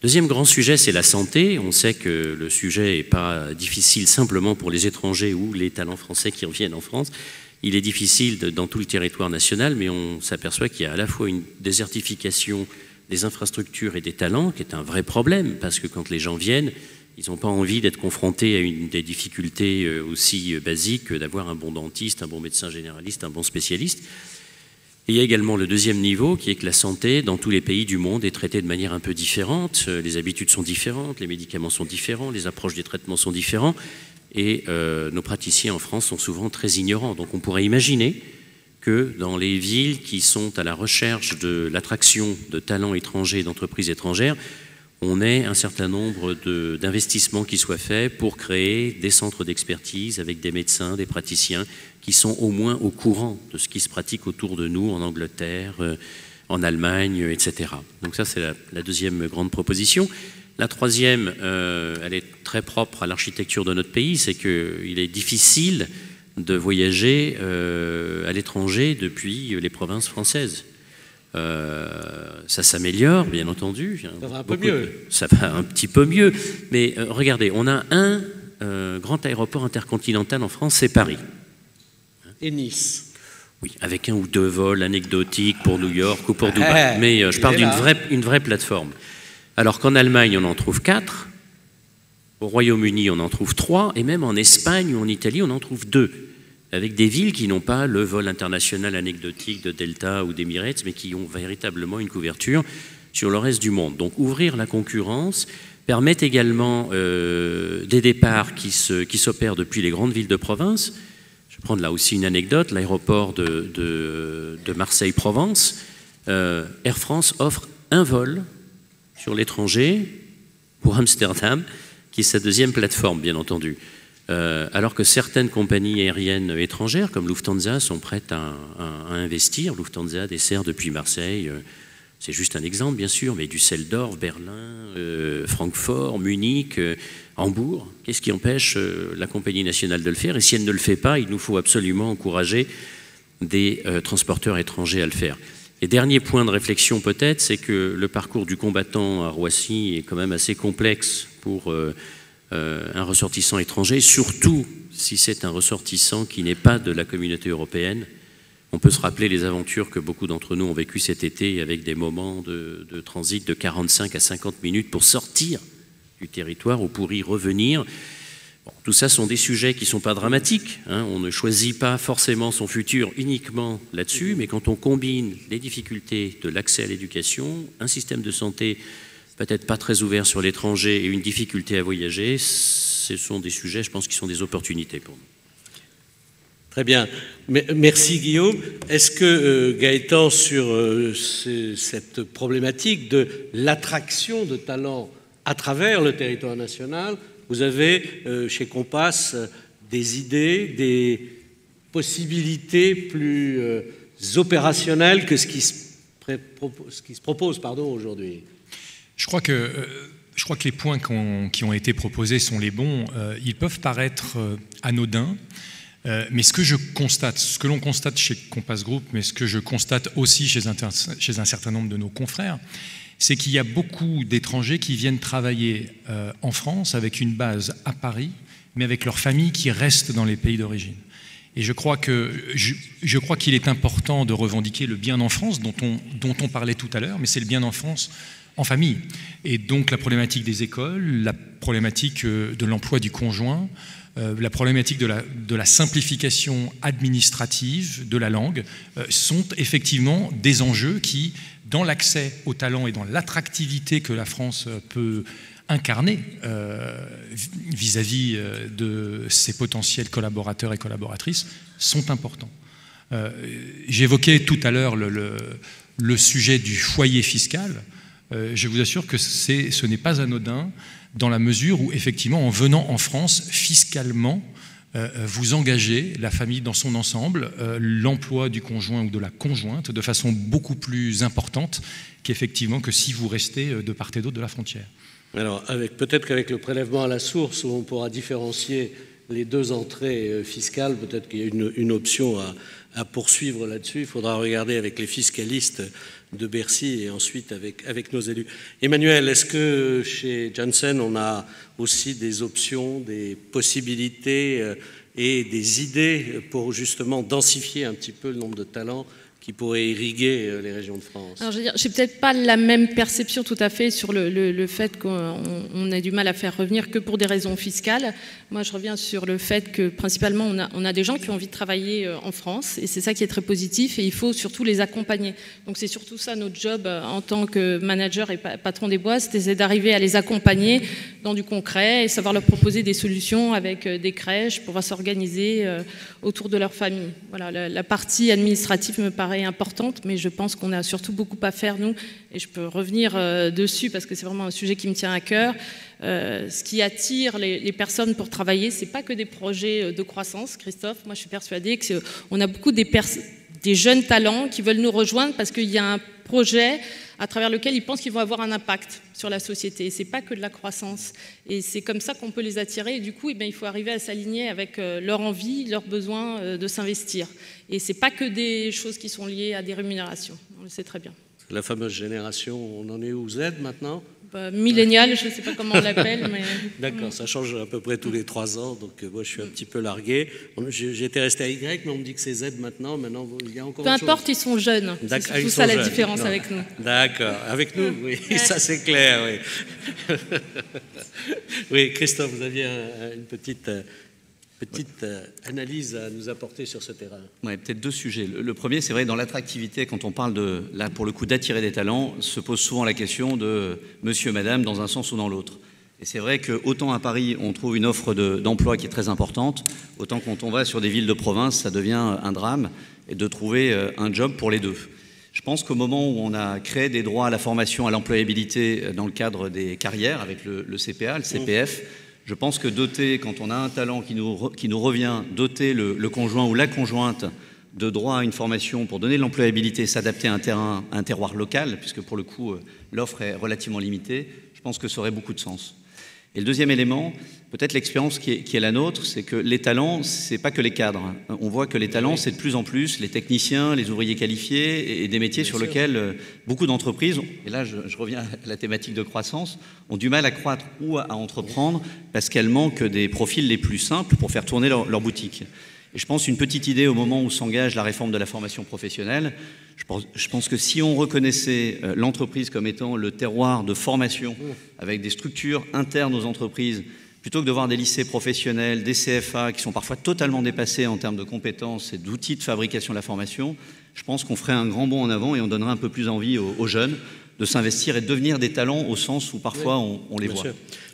Deuxième grand sujet, c'est la santé. On sait que le sujet n'est pas difficile simplement pour les étrangers ou les talents français qui reviennent en France. Il est difficile dans tout le territoire national, mais on s'aperçoit qu'il y a à la fois une désertification des infrastructures et des talents, qui est un vrai problème, parce que quand les gens viennent, ils n'ont pas envie d'être confrontés à des difficultés aussi basiques d'avoir un bon dentiste, un bon médecin généraliste, un bon spécialiste. Et il y a également le deuxième niveau, qui est que la santé, dans tous les pays du monde, est traitée de manière un peu différente. Les habitudes sont différentes, les médicaments sont différents, les approches des traitements sont différents. Et nos praticiens en France sont souvent très ignorants. Donc on pourrait imaginer que dans les villes qui sont à la recherche de l'attraction de talents étrangers et d'entreprises étrangères, on ait un certain nombre d'investissements qui soient faits pour créer des centres d'expertise avec des médecins, des praticiens qui sont au moins au courant de ce qui se pratique autour de nous en Angleterre, en Allemagne, etc. Donc ça, c'est la deuxième grande proposition. La troisième, elle est très propre à l'architecture de notre pays, c'est qu'il est difficile de voyager à l'étranger depuis les provinces françaises. Ça s'améliore, bien entendu. Ça va un peu mieux. Ça va un petit peu mieux. Mais regardez, on a un grand aéroport intercontinental en France, c'est Paris. Et Nice. Oui, avec 1 ou 2 vols anecdotiques pour New York ou pour Dubaï. Mais je parle d'une vraie plateforme. Alors qu'en Allemagne, on en trouve 4. Au Royaume-Uni, on en trouve 3. Et même en Espagne ou en Italie, on en trouve 2. Avec des villes qui n'ont pas le vol international anecdotique de Delta ou d'Emirates, mais qui ont véritablement une couverture sur le reste du monde. Donc ouvrir la concurrence permet également des départs qui s'opèrent depuis les grandes villes de province. Je vais prendre là aussi une anecdote, l'aéroport de Marseille-Provence. Air France offre un vol sur l'étranger pour Amsterdam, qui est sa 2e plateforme, bien entendu. Alors que certaines compagnies aériennes étrangères, comme Lufthansa, sont prêtes à investir. Lufthansa dessert depuis Marseille, c'est juste un exemple, bien sûr, mais Düsseldorf, Berlin, Francfort, Munich, Hambourg. Qu'est-ce qui empêche la compagnie nationale de le faire? Et si elle ne le fait pas, il nous faut absolument encourager des transporteurs étrangers à le faire. Et dernier point de réflexion peut-être, c'est que le parcours du combattant à Roissy est quand même assez complexe pour un ressortissant étranger, surtout si c'est un ressortissant qui n'est pas de la communauté européenne. On peut se rappeler les aventures que beaucoup d'entre nous ont vécues cet été avec des moments de transit de 45 à 50 minutes pour sortir du territoire ou pour y revenir. Bon, tout ça sont des sujets qui ne sont pas dramatiques, hein. On ne choisit pas forcément son futur uniquement là-dessus, mais quand on combine les difficultés de l'accès à l'éducation, un système de santé peut-être pas très ouvert sur l'étranger et une difficulté à voyager, ce sont des sujets, je pense, qui sont des opportunités pour nous. Très bien. Merci Guillaume. Est-ce que Gaëtan, sur cette problématique de l'attraction de talents à travers le territoire national, vous avez chez Compass des idées, des possibilités plus opérationnelles que ce qui se propose aujourd'hui? Je crois que les points qui ont été proposés sont les bons. Ils peuvent paraître anodins, mais ce que l'on constate chez Compass Group, mais ce que je constate aussi chez un certain nombre de nos confrères, c'est qu'il y a beaucoup d'étrangers qui viennent travailler en France avec une base à Paris, mais avec leurs familles qui restent dans les pays d'origine. Et je crois qu'il est important de revendiquer le bien en France dont on parlait tout à l'heure, mais c'est le bien en France en famille. Et donc la problématique des écoles, la problématique de l'emploi du conjoint, la problématique de la simplification administrative de la langue sont effectivement des enjeux qui, dans l'accès au talent et dans l'attractivité que la France peut incarner vis-à-vis de ses potentiels collaborateurs et collaboratrices, sont importants. J'évoquais tout à l'heure le sujet du foyer fiscal. Je vous assure que ce n'est pas anodin dans la mesure où, effectivement, en venant en France, fiscalement, vous engagez la famille dans son ensemble, l'emploi du conjoint ou de la conjointe de façon beaucoup plus importante qu'effectivement que si vous restez de part et d'autre de la frontière. Alors, peut-être qu'avec le prélèvement à la source, où on pourra différencier les 2 entrées fiscales, peut-être qu'il y a une option à poursuivre là-dessus. Il faudra regarder avec les fiscalistes de Bercy et ensuite avec nos élus. Emmanuel, est-ce que chez Janssen, on a aussi des options, des possibilités et des idées pour justement densifier un petit peu le nombre de talents qui pourraient irriguer les régions de France? Alors, je veux dire, j'ai peut-être pas la même perception tout à fait sur le fait qu'on ait du mal à faire revenir que pour des raisons fiscales. Moi, je reviens sur le fait que principalement, on a des gens qui ont envie de travailler en France et c'est ça qui est très positif et il faut surtout les accompagner. Donc, c'est surtout ça notre job en tant que manager et patron des boîtes, c'est d'arriver à les accompagner dans du concret et savoir leur proposer des solutions avec des crèches pour pouvoir s'organiser autour de leur famille. Voilà, la partie administrative me paraît importante, mais je pense qu'on a surtout beaucoup à faire, nous, et je peux revenir dessus parce que c'est vraiment un sujet qui me tient à cœur. Ce qui attire les personnes pour travailler, c'est pas que des projets de croissance, Christophe. Moi, je suis persuadée qu'on a beaucoup des jeunes talents qui veulent nous rejoindre parce qu'il y a un projet à travers lequel ils pensent qu'ils vont avoir un impact sur la société. Et c'est pas que de la croissance. Et c'est comme ça qu'on peut les attirer. Et du coup, il faut arriver à s'aligner avec leur envie, leur besoin de s'investir. Et c'est pas que des choses qui sont liées à des rémunérations. le sait très bien. La fameuse génération, on en est où, Z maintenant? Millénial, je ne sais pas comment on l'appelle, mais... D'accord, ça change à peu près tous les 3 ans, donc moi je suis un petit peu largué. J'étais resté à Y, mais on me dit que c'est Z maintenant il y a encore peu importe, ils sont jeunes, c'est surtout ça la différence avec nous. D'accord, avec nous, oui, ça c'est clair, oui. Oui, Christophe, vous aviez une petite analyse à nous apporter sur ce terrain. Ouais, peut-être 2 sujets. Le premier, c'est vrai, dans l'attractivité, quand on parle là, pour le coup, d'attirer des talents, se pose souvent la question de monsieur, madame, dans un sens ou dans l'autre. Et c'est vrai que autant à Paris, on trouve une offre d'emploi qui est très importante, autant quand on va sur des villes de province, ça devient un drame, et de trouver un job pour les deux. Je pense qu'au moment où on a créé des droits à la formation, à l'employabilité dans le cadre des carrières, avec le CPA, le CPF, je pense que doter, quand on a un talent qui nous revient, doter le conjoint ou la conjointe de droit à une formation pour donner de l'employabilité, s'adapter à un terroir local, puisque pour le coup, l'offre est relativement limitée, je pense que ça aurait beaucoup de sens. Et le deuxième élément, peut-être l'expérience qui est la nôtre, c'est que les talents, c'est pas que les cadres. On voit que les talents, c'est de plus en plus les techniciens, les ouvriers qualifiés et des métiers sur lesquels beaucoup d'entreprises, et là je reviens à la thématique de croissance, ont du mal à croître ou à entreprendre parce qu'elles manquent des profils les plus simples pour faire tourner leur boutique. Et je pense une petite idée au moment où s'engage la réforme de la formation professionnelle. Je pense que si on reconnaissait l'entreprise comme étant le terroir de formation avec des structures internes aux entreprises, plutôt que de voir des lycées professionnels, des CFA qui sont parfois totalement dépassés en termes de compétences et d'outils de fabrication de la formation, je pense qu'on ferait un grand bond en avant et on donnerait un peu plus envie aux jeunes de s'investir et de devenir des talents au sens où parfois on les voit.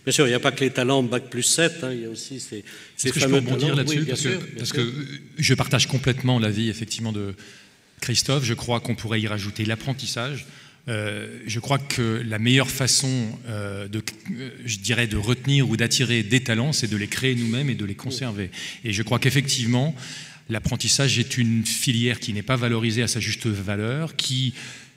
Bien sûr, il n'y a pas que les talents Bac+7, il y a aussi ces Est-ce que je peux rebondir là-dessus parce que je partage complètement l'avis effectivement de Christophe. Je crois qu'on pourrait y rajouter l'apprentissage. Je crois que la meilleure façon de retenir ou d'attirer des talents, c'est de les créer nous-mêmes et de les conserver. Et je crois qu'effectivement, l'apprentissage est une filière qui n'est pas valorisée à sa juste valeur, qui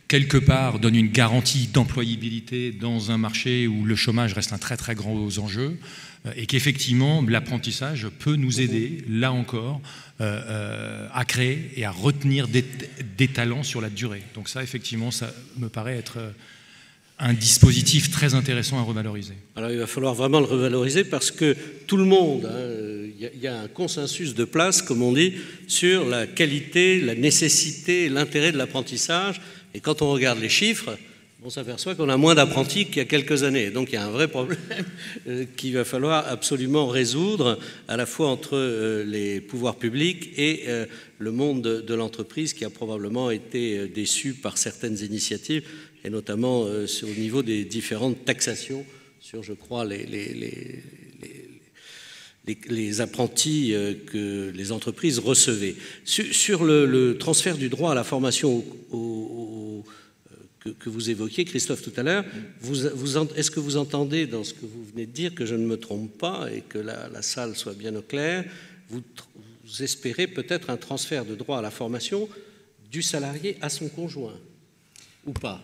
quelque part donne une garantie d'employabilité dans un marché où le chômage reste un très très grand enjeu, et qu'effectivement l'apprentissage peut nous aider, là encore, à créer et à retenir des talents sur la durée. Donc ça, effectivement, ça me paraît être un dispositif très intéressant à revaloriser. Alors il va falloir vraiment le revaloriser parce que tout le monde, il y a un consensus de place, comme on dit, sur la qualité, la nécessité, l'intérêt de l'apprentissage. Et quand on regarde les chiffres, on s'aperçoit qu'on a moins d'apprentis qu'il y a quelques années. Donc il y a un vrai problème qu'il va falloir absolument résoudre, à la fois entre les pouvoirs publics et le monde de l'entreprise qui a probablement été déçu par certaines initiatives, et notamment au niveau des différentes taxations sur, je crois, les apprentis que les entreprises recevaient. Sur le transfert du droit à la formation que vous évoquiez, Christophe, tout à l'heure, est-ce que vous entendez dans ce que vous venez de dire, que je ne me trompe pas et que la salle soit bien au clair, vous espérez peut-être un transfert de droit à la formation du salarié à son conjoint, ou pas?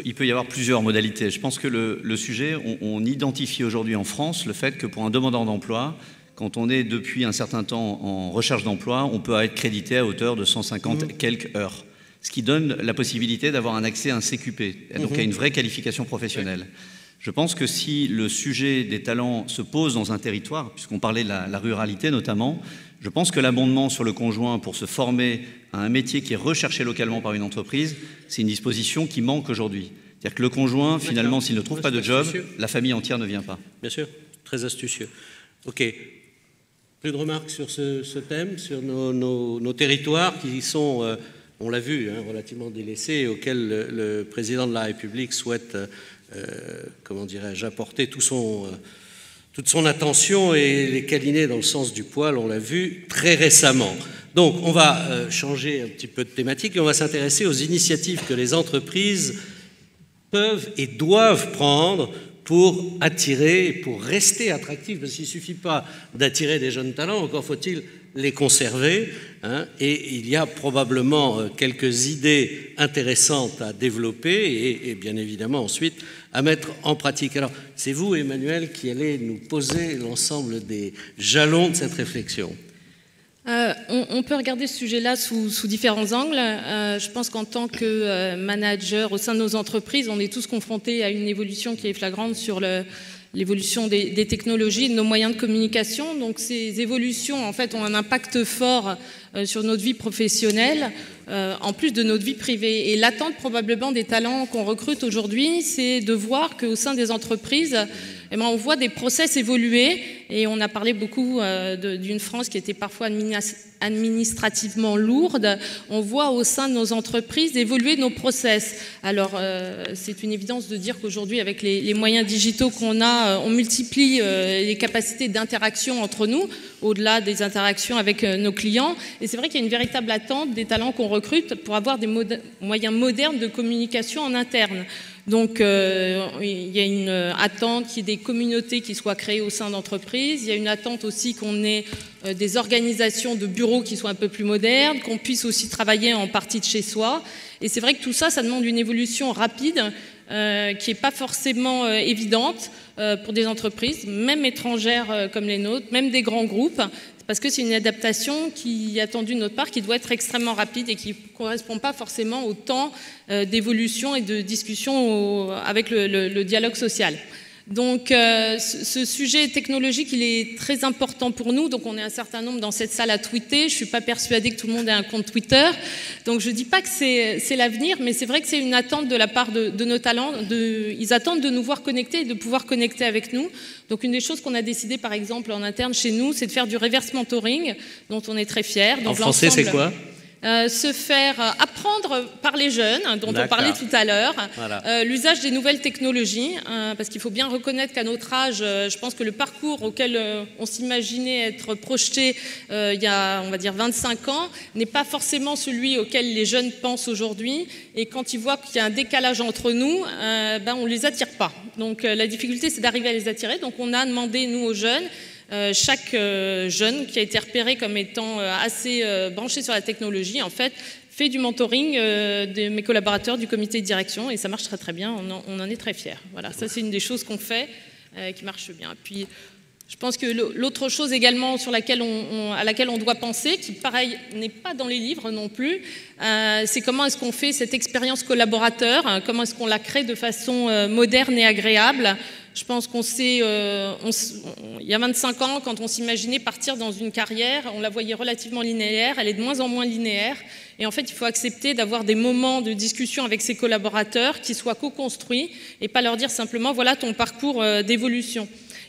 Il peut y avoir plusieurs modalités. Je pense que le sujet, on identifie aujourd'hui en France le fait que pour un demandeur d'emploi, quand on est depuis un certain temps en recherche d'emploi, on peut être crédité à hauteur de 150 quelques heures, ce qui donne la possibilité d'avoir un accès à un CQP, donc à une vraie qualification professionnelle. Je pense que si le sujet des talents se pose dans un territoire, puisqu'on parlait de la ruralité notamment, je pense que l'abondement sur le conjoint pour se former à un métier qui est recherché localement par une entreprise, c'est une disposition qui manque aujourd'hui. C'est-à-dire que le conjoint, finalement, s'il ne trouve pas de job, la famille entière ne vient pas. Bien sûr, très astucieux. OK. Plus de remarques sur ce thème, sur nos territoires qui sont, on l'a vu, relativement délaissés, auxquels le président de la République souhaite, comment dirais-je, apporter toute son attention et les câliner dans le sens du poil, on l'a vu très récemment. Donc on va changer un petit peu de thématique et on va s'intéresser aux initiatives que les entreprises peuvent et doivent prendre pour attirer, pour rester attractifs, parce qu'il ne suffit pas d'attirer des jeunes talents, encore faut-il les conserver, et il y a probablement quelques idées intéressantes à développer et bien évidemment ensuite à mettre en pratique. Alors c'est vous, Emmanuel, qui allez nous poser l'ensemble des jalons de cette réflexion. On peut regarder ce sujet-là sous différents angles. Je pense qu'en tant que manager au sein de nos entreprises, on est tous confrontés à une évolution qui est flagrante sur l'évolution des technologies, de nos moyens de communication. Donc ces évolutions, en fait, ont un impact fort sur notre vie professionnelle, en plus de notre vie privée. Et l'attente probablement des talents qu'on recrute aujourd'hui, c'est de voir qu'au sein des entreprises, on voit des process évoluer, et on a parlé beaucoup d'une France qui était parfois administrativement lourde. On voit au sein de nos entreprises évoluer nos process. Alors, c'est une évidence de dire qu'aujourd'hui, avec les moyens digitaux qu'on a, on multiplie les capacités d'interaction entre nous, au-delà des interactions avec nos clients. Et c'est vrai qu'il y a une véritable attente des talents qu'on recrute pour avoir des moyens modernes de communication en interne. Donc, il y a une attente qu'il y ait des communautés qui soient créées au sein d'entreprises. Il y a une attente aussi qu'on ait des organisations de bureaux qui soient un peu plus modernes, qu'on puisse aussi travailler en partie de chez soi. Et c'est vrai que tout ça, ça demande une évolution rapide qui n'est pas forcément évidente pour des entreprises, même étrangères comme les nôtres, même des grands groupes, parce que c'est une adaptation qui est attendue de notre part, qui doit être extrêmement rapide et qui ne correspond pas forcément au temps d'évolution et de discussion avec le dialogue social. Donc ce sujet technologique, il est très important pour nous. Donc on est un certain nombre dans cette salle à tweeter. Je ne suis pas persuadée que tout le monde ait un compte Twitter. Donc je ne dis pas que c'est l'avenir, mais c'est vrai que c'est une attente de la part de nos talents. Ils attendent de nous voir connectés et de pouvoir connecter avec nous. Donc une des choses qu'on a décidé par exemple en interne chez nous, c'est de faire du reverse mentoring, dont on est très fiers. Donc, en français, c'est quoi ? Se faire apprendre par les jeunes, dont on parlait tout à l'heure, voilà. L'usage des nouvelles technologies, parce qu'il faut bien reconnaître qu'à notre âge, je pense que le parcours auquel on s'imaginait être projeté il y a, on va dire, 25 ans, n'est pas forcément celui auquel les jeunes pensent aujourd'hui. Et quand ils voient qu'il y a un décalage entre nous, on ne les attire pas. Donc la difficulté, c'est d'arriver à les attirer. Donc on a demandé, nous, aux jeunes, chaque jeune qui a été repéré comme étant assez branché sur la technologie, en fait, fait du mentoring de mes collaborateurs du comité de direction, et ça marche très très bien, on en est très fiers. Voilà, ça c'est une des choses qu'on fait qui marche bien. Puis je pense que l'autre chose également sur laquelle à laquelle on doit penser, qui pareil n'est pas dans les livres non plus, c'est comment est-ce qu'on fait cette expérience collaborateur, comment est-ce qu'on la crée de façon moderne et agréable. Je pense qu'on sait, il y a 25 ans, quand on s'imaginait partir dans une carrière, on la voyait relativement linéaire, elle est de moins en moins linéaire. Et en fait, il faut accepter d'avoir des moments de discussion avec ses collaborateurs qui soient co-construits et pas leur dire simplement, voilà ton parcours d'évolution.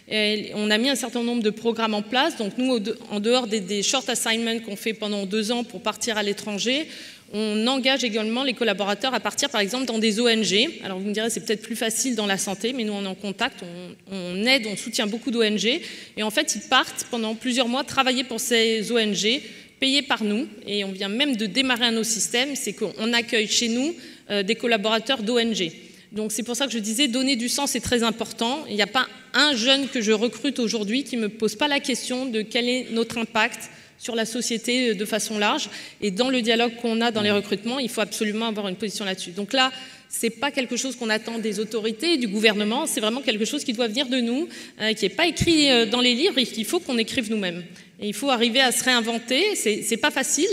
Et on a mis un certain nombre de programmes en place. Donc nous, en dehors des short assignments qu'on fait pendant 2 ans pour partir à l'étranger, on engage également les collaborateurs à partir, par exemple, dans des ONG. Alors vous me direz, c'est peut-être plus facile dans la santé, mais nous, on est en contact, on aide, on soutient beaucoup d'ONG. Et en fait, ils partent pendant plusieurs mois travailler pour ces ONG, payés par nous. Et on vient même de démarrer un autre système, c'est qu'on accueille chez nous des collaborateurs d'ONG. Donc c'est pour ça que je disais, donner du sens est très important. Il n'y a pas un jeune que je recrute aujourd'hui qui ne me pose pas la question de quel est notre impact sur la société de façon large. Et dans le dialogue qu'on a dans les recrutements, il faut absolument avoir une position là-dessus. Donc là, ce n'est pas quelque chose qu'on attend des autorités, du gouvernement, c'est vraiment quelque chose qui doit venir de nous, qui n'est pas écrit dans les livres et qu'il faut qu'on écrive nous-mêmes. Et il faut arriver à se réinventer, c'est pas facile,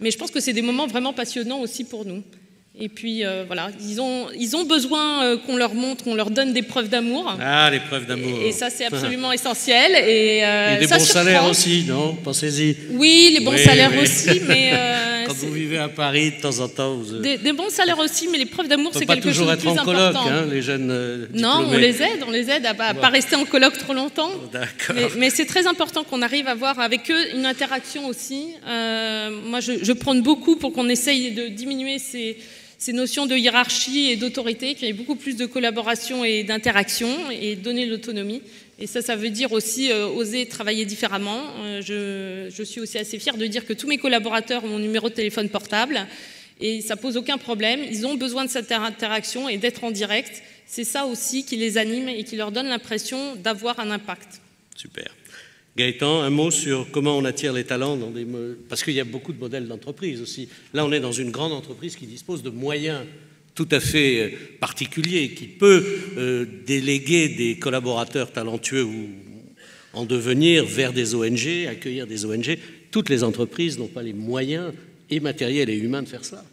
mais je pense que c'est des moments vraiment passionnants aussi pour nous. Et puis voilà, ils ont besoin qu'on leur montre, qu'on leur donne des preuves d'amour. Ah, les preuves d'amour. Et ça, c'est absolument essentiel. Et des bons salaires aussi, non? Pensez-y. Oui, les bons salaires aussi, mais... Quand vous vivez à Paris, de temps en temps... Des bons salaires aussi, mais les preuves d'amour, c'est quelque chose de plus important. On ne peut pas toujours être en coloc, hein, les jeunes diplômés. Non, on les aide à ne pas rester en coloc trop longtemps. D'accord. Mais c'est très important qu'on arrive à avoir avec eux une interaction aussi. Moi, je prône beaucoup pour qu'on essaye de diminuer ces notions de hiérarchie et d'autorité, qu'il y ait beaucoup plus de collaboration et d'interaction et donner l'autonomie. Et ça veut dire aussi oser travailler différemment. Je suis aussi assez fière de dire que tous mes collaborateurs ont mon numéro de téléphone portable et ça pose aucun problème. Ils ont besoin de cette interaction et d'être en direct. C'est ça aussi qui les anime et qui leur donne l'impression d'avoir un impact. Super. Gaëtan, un mot sur comment on attire les talents parce qu'il y a beaucoup de modèles d'entreprise aussi. Là, on est dans une grande entreprise qui dispose de moyens tout à fait particuliers, qui peut déléguer des collaborateurs talentueux en devenir vers des ONG, accueillir des ONG. Toutes les entreprises n'ont pas les moyens et matériels et humains de faire cela.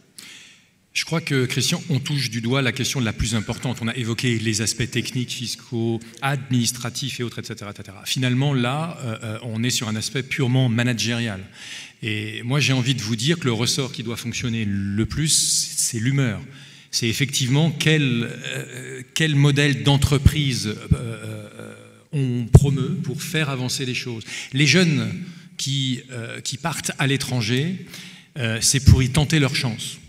Je crois que, Christian, on touche du doigt la question la plus importante. On a évoqué les aspects techniques, fiscaux, administratifs et autres, etc. etc. Finalement, là, on est sur un aspect purement managérial. Et moi, j'ai envie de vous dire que le ressort qui doit fonctionner le plus, c'est l'humeur. C'est effectivement quel modèle d'entreprise on promeut pour faire avancer les choses. Les jeunes qui partent à l'étranger, c'est pour y tenter leur chance.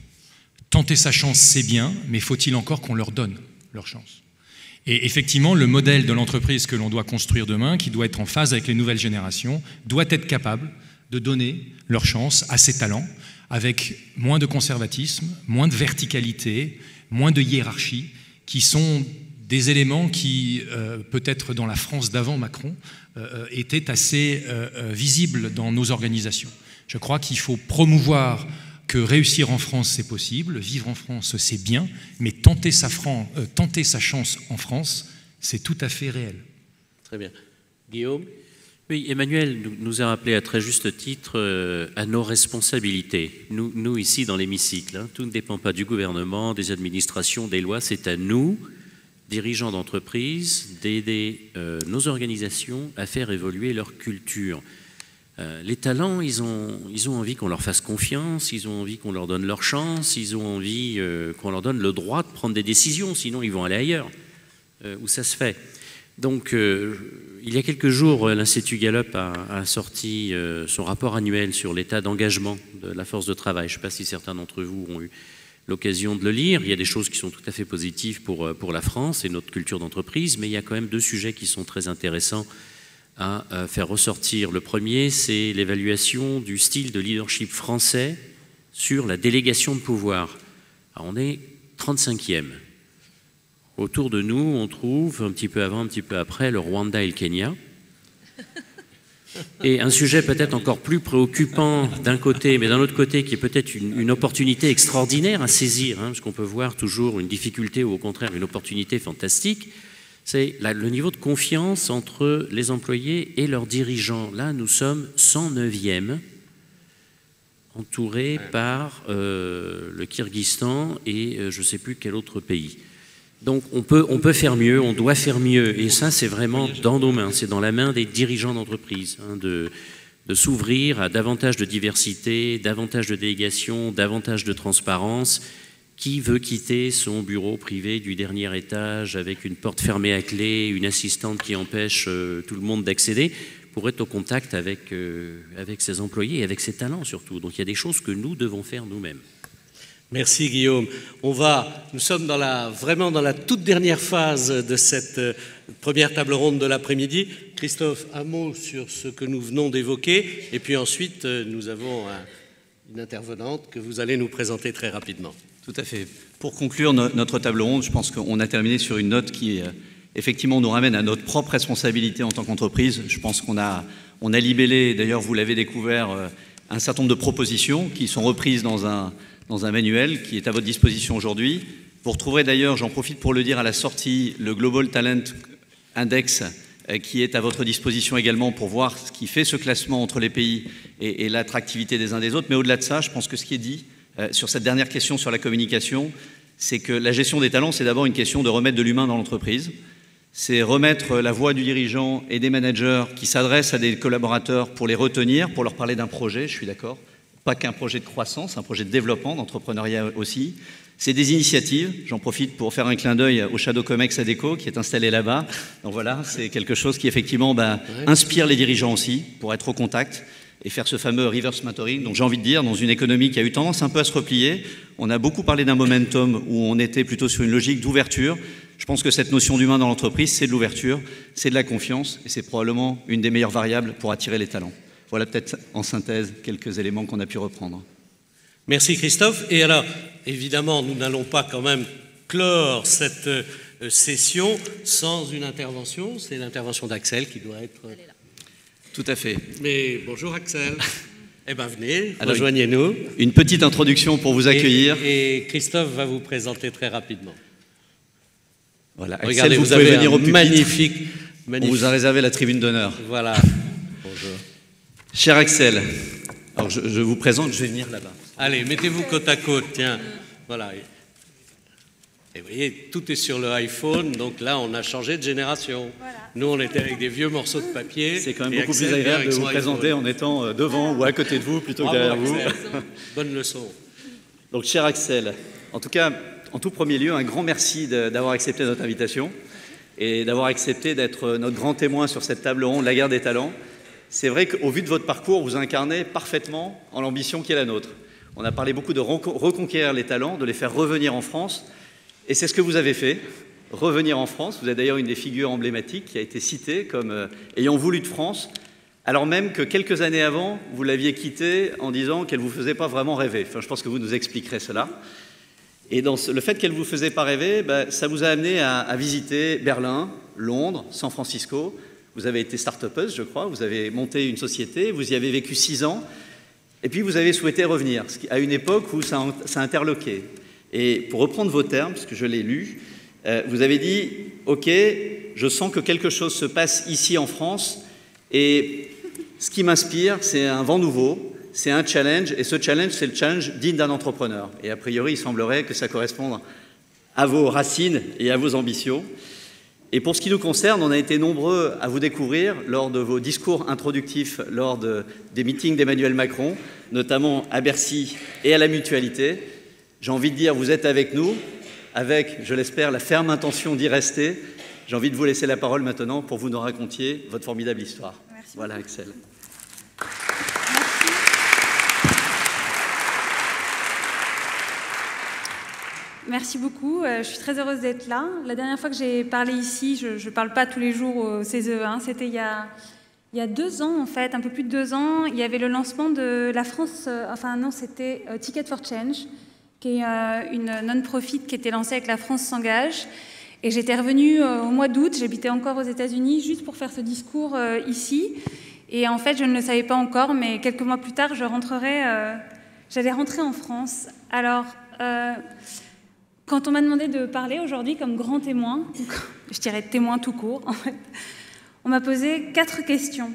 Tenter sa chance, c'est bien, mais faut-il encore qu'on leur donne leur chance? Et effectivement, le modèle de l'entreprise que l'on doit construire demain, qui doit être en phase avec les nouvelles générations, doit être capable de donner leur chance à ces talents, avec moins de conservatisme, moins de verticalité, moins de hiérarchie, qui sont des éléments qui, peut-être dans la France d'avant Macron, étaient assez visibles dans nos organisations. Je crois qu'il faut promouvoir que réussir en France, c'est possible, vivre en France, c'est bien, mais tenter sa chance en France, c'est tout à fait réel. Très bien. Guillaume? Oui, Emmanuel nous a rappelé à très juste titre à nos responsabilités. Nous ici, dans l'hémicycle, hein, tout ne dépend pas du gouvernement, des administrations, des lois, c'est à nous, dirigeants d'entreprise, d'aider nos organisations à faire évoluer leur culture. Les talents, ils ont envie qu'on leur fasse confiance, ils ont envie qu'on leur donne leur chance, ils ont envie qu'on leur donne le droit de prendre des décisions, sinon ils vont aller ailleurs, où ça se fait. Donc, il y a quelques jours, l'Institut Gallup a sorti son rapport annuel sur l'état d'engagement de la force de travail. Je ne sais pas si certains d'entre vous ont eu l'occasion de le lire. Il y a des choses qui sont tout à fait positives pour la France et notre culture d'entreprise, mais il y a quand même deux sujets qui sont très intéressants à faire ressortir. Le premier, c'est l'évaluation du style de leadership français sur la délégation de pouvoir. Alors, on est 35e. Autour de nous, on trouve, un petit peu avant, un petit peu après, le Rwanda et le Kenya. Et un sujet peut-être encore plus préoccupant d'un côté, mais d'un autre côté, qui est peut-être une opportunité extraordinaire à saisir, hein, parce qu'on peut voir toujours une difficulté ou au contraire une opportunité fantastique, c'est le niveau de confiance entre les employés et leurs dirigeants. Là, nous sommes 109e, entourés par le Kyrgyzstan et je ne sais plus quel autre pays. Donc on peut faire mieux, on doit faire mieux. Et ça, c'est vraiment dans nos mains, c'est dans la main des dirigeants d'entreprise, hein, de s'ouvrir à davantage de diversité, davantage de délégation, davantage de transparence. Qui veut quitter son bureau privé du dernier étage avec une porte fermée à clé, une assistante qui empêche tout le monde d'accéder pour être au contact avec ses employés et avec ses talents surtout. Donc il y a des choses que nous devons faire nous-mêmes. Merci Guillaume. Nous sommes vraiment dans la toute dernière phase de cette première table ronde de l'après-midi. Christophe, un mot sur ce que nous venons d'évoquer et puis ensuite nous avons une intervenante que vous allez nous présenter très rapidement. Tout à fait. Pour conclure notre table ronde, je pense qu'on a terminé sur une note qui, effectivement, nous ramène à notre propre responsabilité en tant qu'entreprise. Je pense qu'on a libellé, d'ailleurs vous l'avez découvert, un certain nombre de propositions qui sont reprises dans un manuel qui est à votre disposition aujourd'hui. Vous retrouverez d'ailleurs, j'en profite pour le dire, à la sortie, le Global Talent Index qui est à votre disposition également pour voir ce qui fait ce classement entre les pays et l'attractivité des uns des autres. Mais au-delà de ça, je pense que ce qui est dit sur cette dernière question sur la communication, c'est que la gestion des talents, c'est d'abord une question de remettre de l'humain dans l'entreprise. C'est remettre la voix du dirigeant et des managers qui s'adressent à des collaborateurs pour les retenir, pour leur parler d'un projet, je suis d'accord. Pas qu'un projet de croissance, un projet de développement, d'entrepreneuriat aussi. C'est des initiatives. J'en profite pour faire un clin d'œil au Shadow Comex Adecco qui est installé là-bas. Donc voilà, c'est quelque chose qui effectivement inspire les dirigeants aussi pour être au contact et faire ce fameux reverse mentoring. Donc j'ai envie de dire, dans une économie qui a eu tendance un peu à se replier, on a beaucoup parlé d'un momentum où on était plutôt sur une logique d'ouverture. Je pense que cette notion d'humain dans l'entreprise, c'est de l'ouverture, c'est de la confiance et c'est probablement une des meilleures variables pour attirer les talents. Voilà peut-être en synthèse quelques éléments qu'on a pu reprendre. Merci Christophe. Et alors, évidemment, nous n'allons pas quand même clore cette session sans une intervention. C'est l'intervention d'Axel qui doit être... Tout à fait. Mais bonjour Axel. Eh bien venez, rejoignez-nous. Une petite introduction pour vous accueillir. Et Christophe va vous présenter très rapidement. Voilà. Axel, regardez, vous avez un magnifique Magnifique. On vous a réservé la tribune d'honneur. Voilà. Bonjour. Cher Axel, alors je vous présente, je vais venir là-bas. Allez, mettez-vous côte à côte, tiens. Voilà. Et vous voyez, tout est sur le iPhone, donc là, on a changé de génération. Voilà. Nous, on était avec des vieux morceaux de papier. C'est quand même beaucoup plus agréable de vous présenter en étant devant ou à côté de vous plutôt que derrière vous. Bonne leçon. Donc, cher Axel, en tout cas, en tout premier lieu, un grand merci d'avoir accepté notre invitation et d'avoir accepté d'être notre grand témoin sur cette table ronde, la guerre des talents. C'est vrai qu'au vu de votre parcours, vous incarnez parfaitement en l'ambition qui est la nôtre. On a parlé beaucoup de reconquérir les talents, de les faire revenir en France. Et c'est ce que vous avez fait, revenir en France. Vous êtes d'ailleurs une des figures emblématiques qui a été citée comme ayant voulu de France, alors même que quelques années avant, vous l'aviez quittée en disant qu'elle ne vous faisait pas vraiment rêver. Enfin, je pense que vous nous expliquerez cela. Et dans le fait qu'elle ne vous faisait pas rêver, ça vous a amené à visiter Berlin, Londres, San Francisco. Vous avez été start-upeuse, je crois. Vous avez monté une société, vous y avez vécu 6 ans. Et puis vous avez souhaité revenir, à une époque où ça interloquait. Et pour reprendre vos termes, parce que je l'ai lu, vous avez dit « Ok, je sens que quelque chose se passe ici en France et ce qui m'inspire, c'est un vent nouveau, c'est un challenge et ce challenge, c'est le challenge digne d'un entrepreneur. » Et a priori, il semblerait que ça corresponde à vos racines et à vos ambitions. Et pour ce qui nous concerne, on a été nombreux à vous découvrir lors de vos discours introductifs, lors des meetings d'Emmanuel Macron, notamment à Bercy et à la Mutualité. J'ai envie de dire, vous êtes avec nous, avec, je l'espère, la ferme intention d'y rester. J'ai envie de vous laisser la parole maintenant pour que vous nous racontiez votre formidable histoire. Merci. Voilà, Axel. Merci beaucoup, je suis très heureuse d'être là. La dernière fois que j'ai parlé ici, je ne parle pas tous les jours au CESE, hein, c'était il y a 2 ans en fait, un peu plus de 2 ans, il y avait le lancement de la France, c'était Ticket for Change, qui est une non-profit qui était lancée avec La France s'engage. Et j'étais revenue au mois d'août, j'habitais encore aux États-Unis, juste pour faire ce discours ici. Et en fait, je ne le savais pas encore, mais quelques mois plus tard, j'allais rentrer en France. Alors, quand on m'a demandé de parler aujourd'hui comme grand témoin, je dirais témoin tout court, en fait, on m'a posé 4 questions.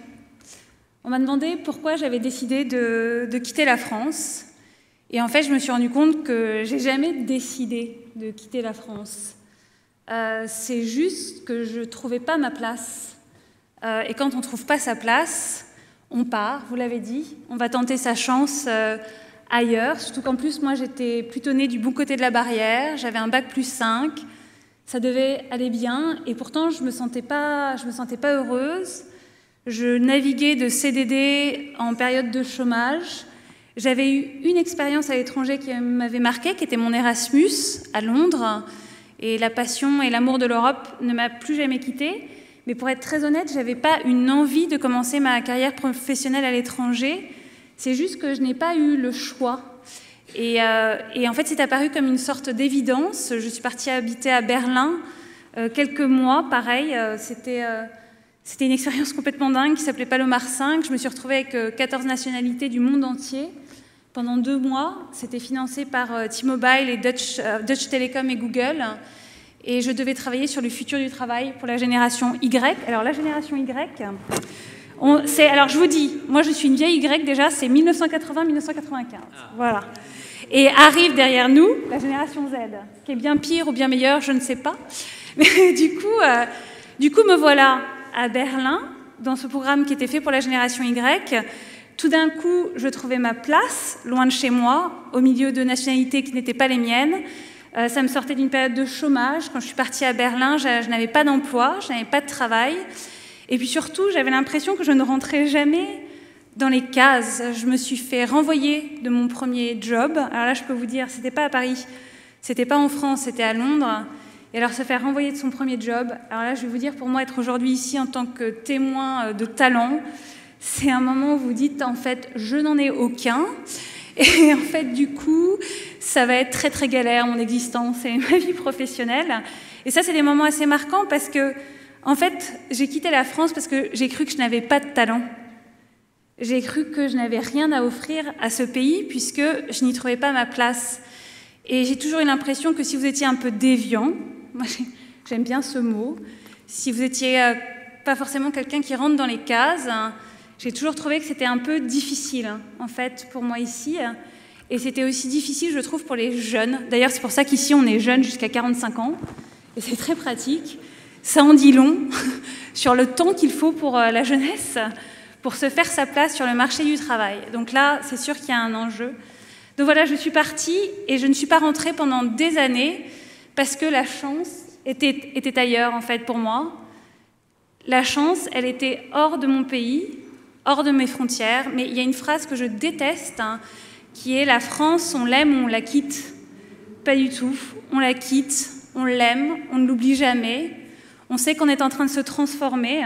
On m'a demandé pourquoi j'avais décidé de quitter la France. Et en fait, je me suis rendu compte que j'ai jamais décidé de quitter la France. C'est juste que je ne trouvais pas ma place. Et quand on ne trouve pas sa place, on part, vous l'avez dit, on va tenter sa chance ailleurs. Surtout qu'en plus, moi, j'étais plutôt née du bon côté de la barrière, j'avais un bac +5, ça devait aller bien, et pourtant, je me sentais pas heureuse. Je naviguais de CDD en période de chômage. J'avais eu une expérience à l'étranger qui m'avait marquée, qui était mon Erasmus à Londres. Et la passion et l'amour de l'Europe ne m'a plus jamais quittée. Mais pour être très honnête, je n'avais pas une envie de commencer ma carrière professionnelle à l'étranger. C'est juste que je n'ai pas eu le choix. Et en fait, c'est apparu comme une sorte d'évidence. Je suis partie habiter à Berlin quelques mois, pareil. C'était une expérience complètement dingue qui s'appelait Palomar 5. Je me suis retrouvée avec 14 nationalités du monde entier. Pendant 2 mois, c'était financé par T-Mobile et Dutch Telecom et Google. Et je devais travailler sur le futur du travail pour la génération Y. Alors, la génération Y, alors je vous dis, moi je suis une vieille Y déjà, c'est 1980-1995. Voilà. Et arrive derrière nous la génération Z, qui est bien pire ou bien meilleure, je ne sais pas. Mais du coup, me voilà à Berlin, dans ce programme qui était fait pour la génération Y. Tout d'un coup, je trouvais ma place, loin de chez moi, au milieu de nationalités qui n'étaient pas les miennes. Ça me sortait d'une période de chômage. Quand je suis partie à Berlin, je n'avais pas d'emploi, je n'avais pas de travail. Et puis surtout, j'avais l'impression que je ne rentrais jamais dans les cases. Je me suis fait renvoyer de mon premier job. Alors là, je peux vous dire, c'était pas à Paris, c'était pas en France, c'était à Londres. Et alors, se faire renvoyer de son premier job, alors là, je vais vous dire, pour moi, être aujourd'hui ici en tant que témoin de talent, c'est un moment où vous dites, en fait, je n'en ai aucun. Et en fait, du coup, ça va être très, très galère, mon existence et ma vie professionnelle. Et ça, c'est des moments assez marquants parce que, en fait, j'ai quitté la France parce que j'ai cru que je n'avais pas de talent. J'ai cru que je n'avais rien à offrir à ce pays puisque je n'y trouvais pas ma place. Et j'ai toujours eu l'impression que si vous étiez un peu déviant, moi j'aime bien ce mot, si vous étiez pas forcément quelqu'un qui rentre dans les cases. J'ai toujours trouvé que c'était un peu difficile, en fait, pour moi ici. Et c'était aussi difficile, je trouve, pour les jeunes. D'ailleurs, c'est pour ça qu'ici, on est jeunes jusqu'à 45 ans. Et c'est très pratique. Ça en dit long sur le temps qu'il faut pour la jeunesse, pour se faire sa place sur le marché du travail. Donc là, c'est sûr qu'il y a un enjeu. Donc voilà, je suis partie et je ne suis pas rentrée pendant des années parce que la chance était ailleurs, en fait, pour moi. La chance, elle était hors de mon pays, hors de mes frontières. Mais il y a une phrase que je déteste, qui est « La France, on l'aime ou on la quitte ». Pas du tout. On la quitte, on l'aime, on ne l'oublie jamais. On sait qu'on est en train de se transformer.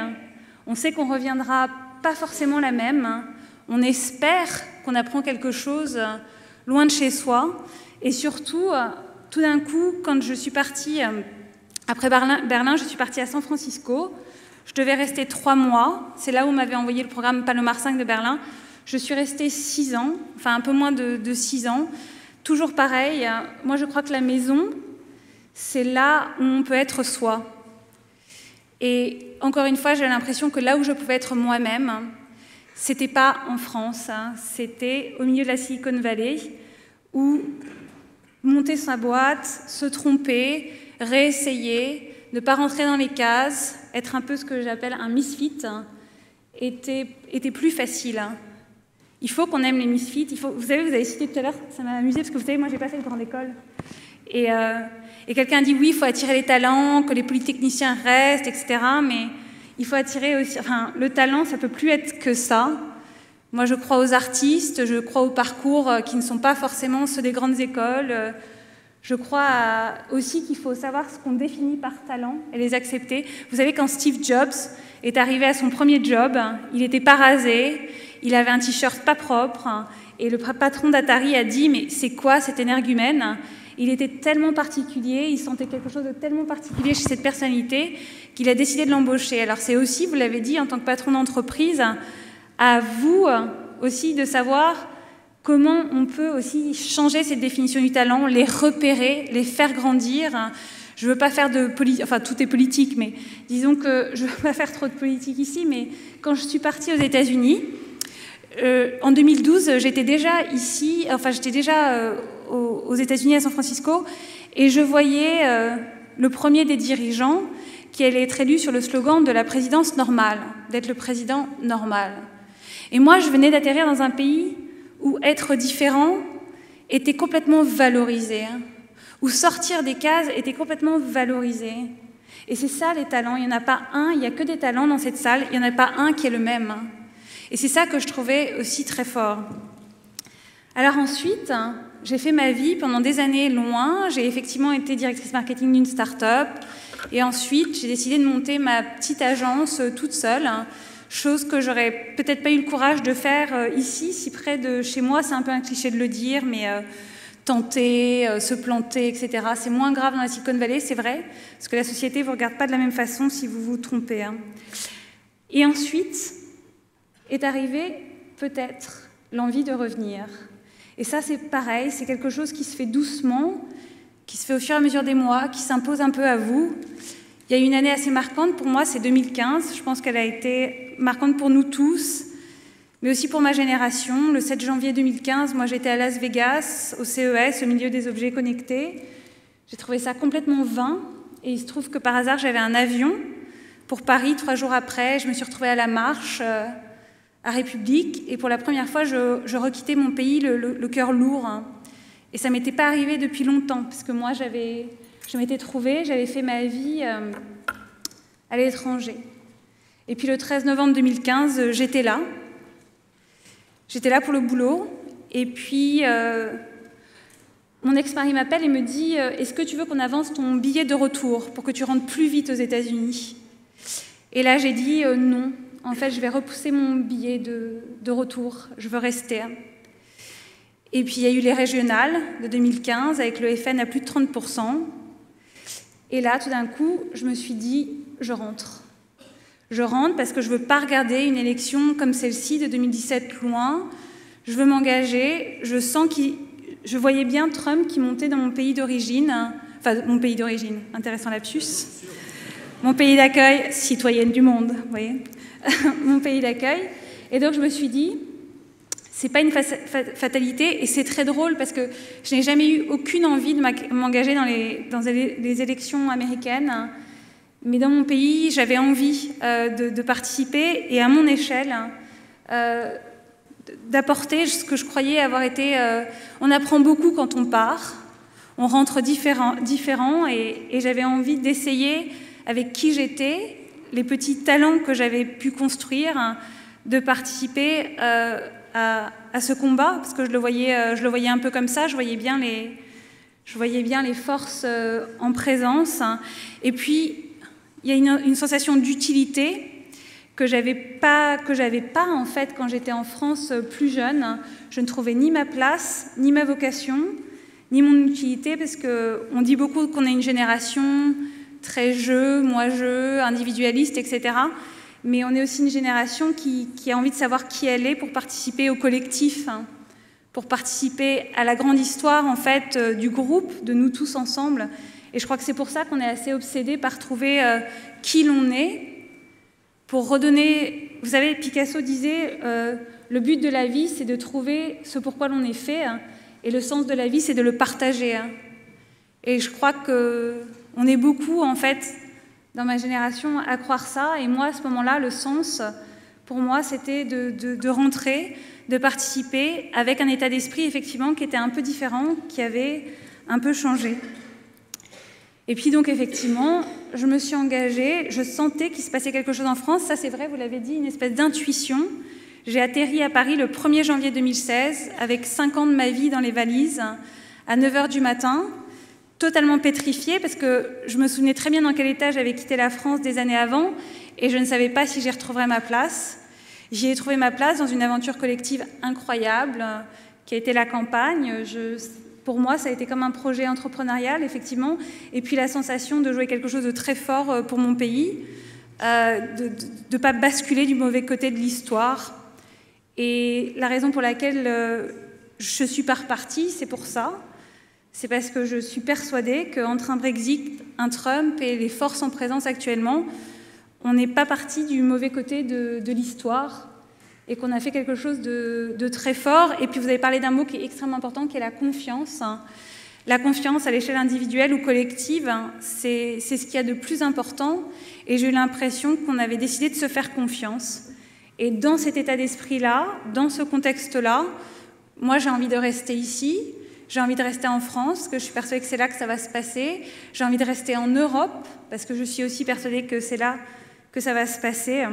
On sait qu'on ne reviendra pas forcément la même. On espère qu'on apprend quelque chose loin de chez soi. Et surtout, tout d'un coup, quand je suis partie, après Berlin, je suis partie à San Francisco. Je devais rester 3 mois. C'est là où on m'avait envoyé le programme Palomar 5 de Berlin. Je suis restée 6 ans, enfin un peu moins de 6 ans. Toujours pareil, moi je crois que la maison, c'est là où on peut être soi. Et encore une fois, j'ai l'impression que là où je pouvais être moi-même, c'était pas en France, c'était au milieu de la Silicon Valley, où monter sa boîte, se tromper, réessayer, ne pas rentrer dans les cases, être un peu ce que j'appelle un misfit, était plus facile. Il faut qu'on aime les misfits. Vous savez, vous avez cité tout à l'heure, ça m'a amusé, parce que vous savez, moi, j'ai pas fait de grande école. Et quelqu'un dit, oui, il faut attirer les talents, que les polytechniciens restent, etc. Mais il faut attirer aussi... Enfin, le talent, ça peut plus être que ça. Moi, je crois aux artistes, je crois aux parcours qui ne sont pas forcément ceux des grandes écoles. Je crois aussi qu'il faut savoir ce qu'on définit par talent et les accepter. Vous savez, quand Steve Jobs est arrivé à son premier job, il n'était pas rasé, il avait un t-shirt pas propre, et le patron d'Atari a dit « Mais c'est quoi cet énergumène ?» Il était tellement particulier, il sentait quelque chose de tellement particulier chez cette personnalité qu'il a décidé de l'embaucher. Alors c'est aussi, vous l'avez dit, en tant que patron d'entreprise, à vous aussi de savoir comment on peut aussi changer cette définition du talent, les repérer, les faire grandir. Je ne veux pas faire de politique, enfin tout est politique, mais disons que je ne veux pas faire trop de politique ici, mais quand je suis partie aux États-Unis, en 2012, j'étais déjà ici, enfin j'étais déjà aux États-Unis à San Francisco, et je voyais le premier des dirigeants qui allait être élu sur le slogan de la présidence normale, d'être le président normal. Et moi, je venais d'atterrir dans un pays où être différent était complètement valorisé, où sortir des cases était complètement valorisé. Et c'est ça les talents, il n'y en a pas un, il n'y a que des talents dans cette salle, il n'y en a pas un qui est le même. Et c'est ça que je trouvais aussi très fort. Alors ensuite, j'ai fait ma vie pendant des années loin, j'ai effectivement été directrice marketing d'une start-up, et ensuite j'ai décidé de monter ma petite agence toute seule, chose que j'aurais peut-être pas eu le courage de faire ici, si près de chez moi, c'est un peu un cliché de le dire, mais tenter, se planter, etc. C'est moins grave dans la Silicon Valley, c'est vrai, parce que la société ne vous regarde pas de la même façon si vous vous trompez. Et ensuite est arrivée peut-être l'envie de revenir. Et ça, c'est pareil, c'est quelque chose qui se fait doucement, qui se fait au fur et à mesure des mois, qui s'impose un peu à vous. Il y a une année assez marquante pour moi, c'est 2015. Je pense qu'elle a été marquante pour nous tous, mais aussi pour ma génération. Le 7 janvier 2015, moi j'étais à Las Vegas, au CES, au milieu des objets connectés. J'ai trouvé ça complètement vain, et il se trouve que par hasard, j'avais un avion pour Paris 3 jours après. Je me suis retrouvée à la marche, à République, et pour la première fois, je requittais mon pays le cœur lourd. Et ça ne m'était pas arrivé depuis longtemps, parce que moi, je m'étais trouvée, j'avais fait ma vie à l'étranger. Et puis le 13 novembre 2015, j'étais là. J'étais là pour le boulot. Et puis, mon ex-mari m'appelle et me dit « Est-ce que tu veux qu'on avance ton billet de retour pour que tu rentres plus vite aux États-Unis » Et là, j'ai dit « Non. En fait, je vais repousser mon billet de retour. Je veux rester. » Et puis, il y a eu les régionales de 2015 avec le FN à plus de 30%. Et là, tout d'un coup, je me suis dit « Je rentre. » Je rentre parce que je ne veux pas regarder une élection comme celle-ci de 2017 loin. Je veux m'engager. Je voyais bien Trump qui montait dans mon pays d'origine. Enfin, mon pays d'origine. Intéressant lapsus. Mon pays d'accueil, citoyenne du monde, vous voyez, mon pays d'accueil. Et donc je me suis dit, c'est pas une fatalité, et c'est très drôle parce que je n'ai jamais eu aucune envie de m'engager dans les élections américaines, mais dans mon pays, j'avais envie de participer et à mon échelle, d'apporter ce que je croyais avoir été... on apprend beaucoup quand on part, on rentre différent et j'avais envie d'essayer, avec qui j'étais, les petits talents que j'avais pu construire, de participer à ce combat, parce que je le voyais un peu comme ça, je voyais bien les forces en présence. Et puis, il y a une sensation d'utilité que j'avais pas en fait quand j'étais en France plus jeune. Je ne trouvais ni ma place, ni ma vocation, ni mon utilité, parce qu'on dit beaucoup qu'on est une génération très je, moi-je, individualiste, etc. Mais on est aussi une génération qui a envie de savoir qui elle est pour participer au collectif, pour participer à la grande histoire en fait du groupe, de nous tous ensemble. Et je crois que c'est pour ça qu'on est assez obsédé par trouver qui l'on est, pour redonner... Vous savez, Picasso disait le but de la vie, c'est de trouver ce pourquoi l'on est fait, et le sens de la vie, c'est de le partager. Et je crois qu'on est beaucoup, en fait, dans ma génération, à croire ça. Et moi, à ce moment-là, le sens, pour moi, c'était de rentrer, de participer, avec un état d'esprit, effectivement, qui était un peu différent, qui avait un peu changé. Et puis donc, effectivement, je me suis engagée, je sentais qu'il se passait quelque chose en France. Ça, c'est vrai, vous l'avez dit, une espèce d'intuition. J'ai atterri à Paris le 1er janvier 2016, avec 5 ans de ma vie dans les valises, à 9h du matin, totalement pétrifiée, parce que je me souvenais très bien dans quel état j'avais quitté la France des années avant, et je ne savais pas si j'y retrouverais ma place. J'y ai trouvé ma place dans une aventure collective incroyable, qui a été la campagne. Pour moi, ça a été comme un projet entrepreneurial, effectivement, et puis la sensation de jouer quelque chose de très fort pour mon pays, de ne pas basculer du mauvais côté de l'histoire. Et la raison pour laquelle je suis pas repartie, c'est pour ça. C'est parce que je suis persuadée qu'entre un Brexit, un Trump et les forces en présence actuellement, on n'est pas parti du mauvais côté de l'histoire et qu'on a fait quelque chose de très fort. Et puis vous avez parlé d'un mot qui est extrêmement important, qui est la confiance. La confiance à l'échelle individuelle ou collective, c'est ce qu'il y a de plus important. Et j'ai eu l'impression qu'on avait décidé de se faire confiance. Et dans cet état d'esprit-là, dans ce contexte-là, moi j'ai envie de rester ici. J'ai envie de rester en France, parce que je suis persuadée que c'est là que ça va se passer. J'ai envie de rester en Europe, parce que je suis aussi persuadée que c'est là que ça va se passer.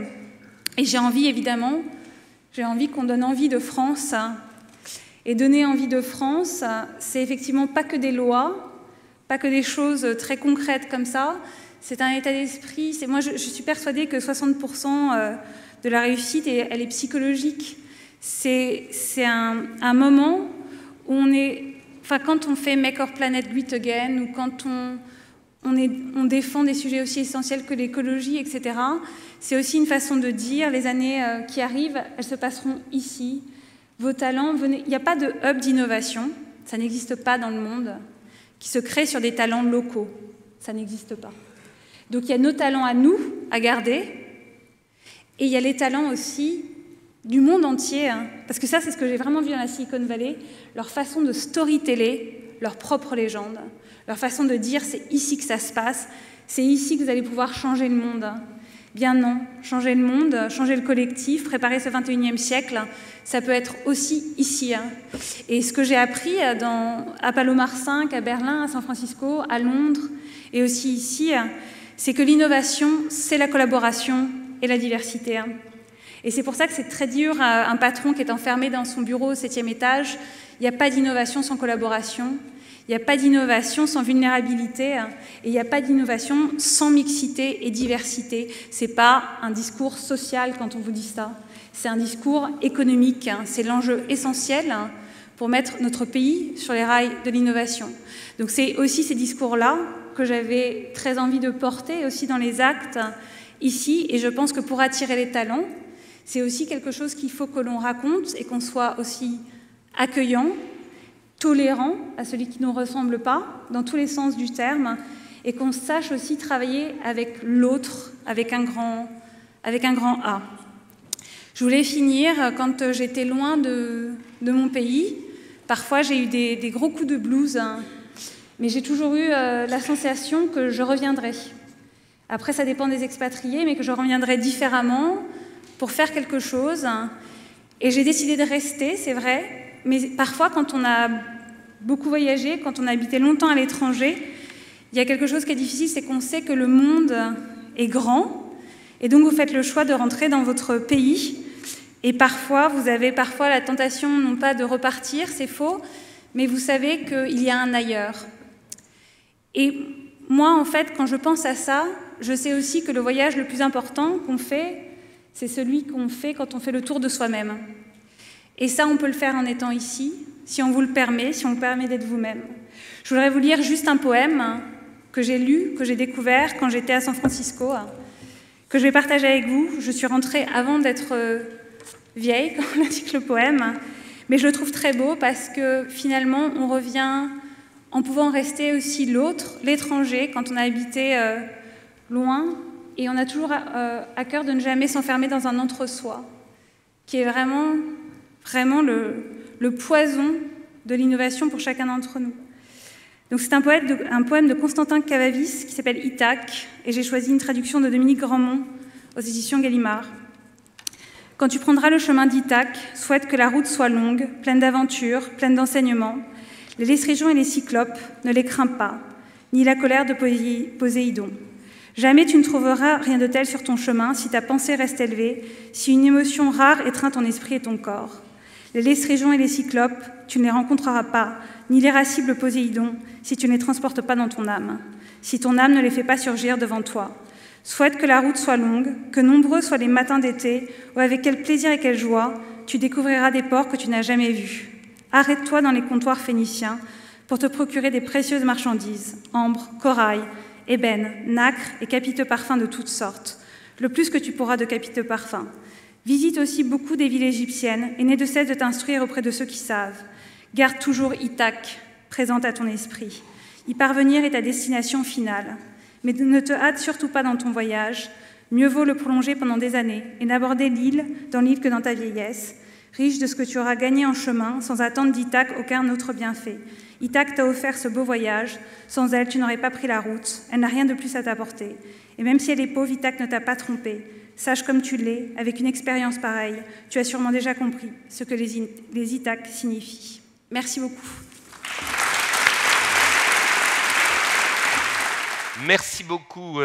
Et j'ai envie, évidemment, qu'on donne envie de France. Et donner envie de France, c'est effectivement pas que des lois, pas que des choses très concrètes comme ça. C'est un état d'esprit. Moi, je suis persuadée que 60% de la réussite, elle est psychologique. C'est un moment où on est... Enfin, quand on fait Make Our Planet Great Again, ou quand on défend des sujets aussi essentiels que l'écologie, etc., c'est aussi une façon de dire, les années qui arrivent, elles se passeront ici. Vos talents, venez... Il n'y a pas de hub d'innovation, ça n'existe pas dans le monde, qui se crée sur des talents locaux. Ça n'existe pas. Donc il y a nos talents à nous, à garder, et il y a les talents aussi du monde entier, parce que ça, c'est ce que j'ai vraiment vu dans la Silicon Valley, leur façon de storyteller leur propre légende, leur façon de dire c'est ici que ça se passe, c'est ici que vous allez pouvoir changer le monde. Bien non, changer le monde, changer le collectif, préparer ce 21e siècle, ça peut être aussi ici. Et ce que j'ai appris à Palomar 5, à Berlin, à San Francisco, à Londres, et aussi ici, c'est que l'innovation, c'est la collaboration et la diversité. Et c'est pour ça que c'est très dur, un patron qui est enfermé dans son bureau au 7e étage. Il n'y a pas d'innovation sans collaboration, il n'y a pas d'innovation sans vulnérabilité, et il n'y a pas d'innovation sans mixité et diversité. Ce n'est pas un discours social quand on vous dit ça, c'est un discours économique. C'est l'enjeu essentiel pour mettre notre pays sur les rails de l'innovation. Donc c'est aussi ces discours-là que j'avais très envie de porter aussi dans les actes ici, et je pense que pour attirer les talents, c'est aussi quelque chose qu'il faut que l'on raconte et qu'on soit aussi accueillant, tolérant à celui qui ne nous ressemble pas, dans tous les sens du terme, et qu'on sache aussi travailler avec l'autre, avec un grand A. Je voulais finir, quand j'étais loin de mon pays, parfois j'ai eu des gros coups de blues, hein, mais j'ai toujours eu la sensation que je reviendrai. Après, ça dépend des expatriés, mais que je reviendrai différemment pour faire quelque chose. Et j'ai décidé de rester, c'est vrai, mais parfois, quand on a beaucoup voyagé, quand on a habité longtemps à l'étranger, il y a quelque chose qui est difficile, c'est qu'on sait que le monde est grand, et donc vous faites le choix de rentrer dans votre pays, et parfois, vous avez parfois la tentation, non pas de repartir, c'est faux, mais vous savez qu'il y a un ailleurs. Et moi, en fait, quand je pense à ça, je sais aussi que le voyage le plus important qu'on fait, c'est celui qu'on fait quand on fait le tour de soi-même. Et ça, on peut le faire en étant ici, si on vous le permet, si on vous permet d'être vous-même. Je voudrais vous lire juste un poème que j'ai lu, que j'ai découvert quand j'étais à San Francisco, que je vais partager avec vous. Je suis rentrée avant d'être vieille, comme l'indique le poème, mais je le trouve très beau parce que finalement, on revient en pouvant rester aussi l'autre, l'étranger, quand on a habité loin, et on a toujours à cœur de ne jamais s'enfermer dans un entre-soi, qui est vraiment le poison de l'innovation pour chacun d'entre nous. Donc c'est un poème de Constantin Cavavis qui s'appelle Ithaque, et j'ai choisi une traduction de Dominique Grandmont aux éditions Gallimard. Quand tu prendras le chemin d'Ithaque, souhaite que la route soit longue, pleine d'aventures, pleine d'enseignements. Les Lestrégions et les Cyclopes, ne les crains pas, ni la colère de Poséidon. Jamais tu ne trouveras rien de tel sur ton chemin si ta pensée reste élevée, si une émotion rare étreint ton esprit et ton corps. Les Lestrégions et les Cyclopes, tu ne les rencontreras pas, ni l'irascible Poséidon, si tu ne les transportes pas dans ton âme, si ton âme ne les fait pas surgir devant toi. Souhaite que la route soit longue, que nombreux soient les matins d'été, où avec quel plaisir et quelle joie, tu découvriras des ports que tu n'as jamais vus. Arrête-toi dans les comptoirs phéniciens pour te procurer des précieuses marchandises, ambre, corail, ébène, nacre et capiteux parfums de toutes sortes, le plus que tu pourras de capiteux parfums. Visite aussi beaucoup des villes égyptiennes et n'aie de cesse de t'instruire auprès de ceux qui savent. Garde toujours Ithaque présente à ton esprit. Y parvenir est ta destination finale. Mais ne te hâte surtout pas dans ton voyage. Mieux vaut le prolonger pendant des années et n'aborder l'île que dans ta vieillesse, riche de ce que tu auras gagné en chemin, sans attendre d'Ithaque aucun autre bienfait. Ithaque t'a offert ce beau voyage. Sans elle, tu n'aurais pas pris la route. Elle n'a rien de plus à t'apporter. Et même si elle est pauvre, Ithaque ne t'a pas trompé. Sache comme tu l'es, avec une expérience pareille, tu as sûrement déjà compris ce que les Ithaques signifient. Merci beaucoup. Merci beaucoup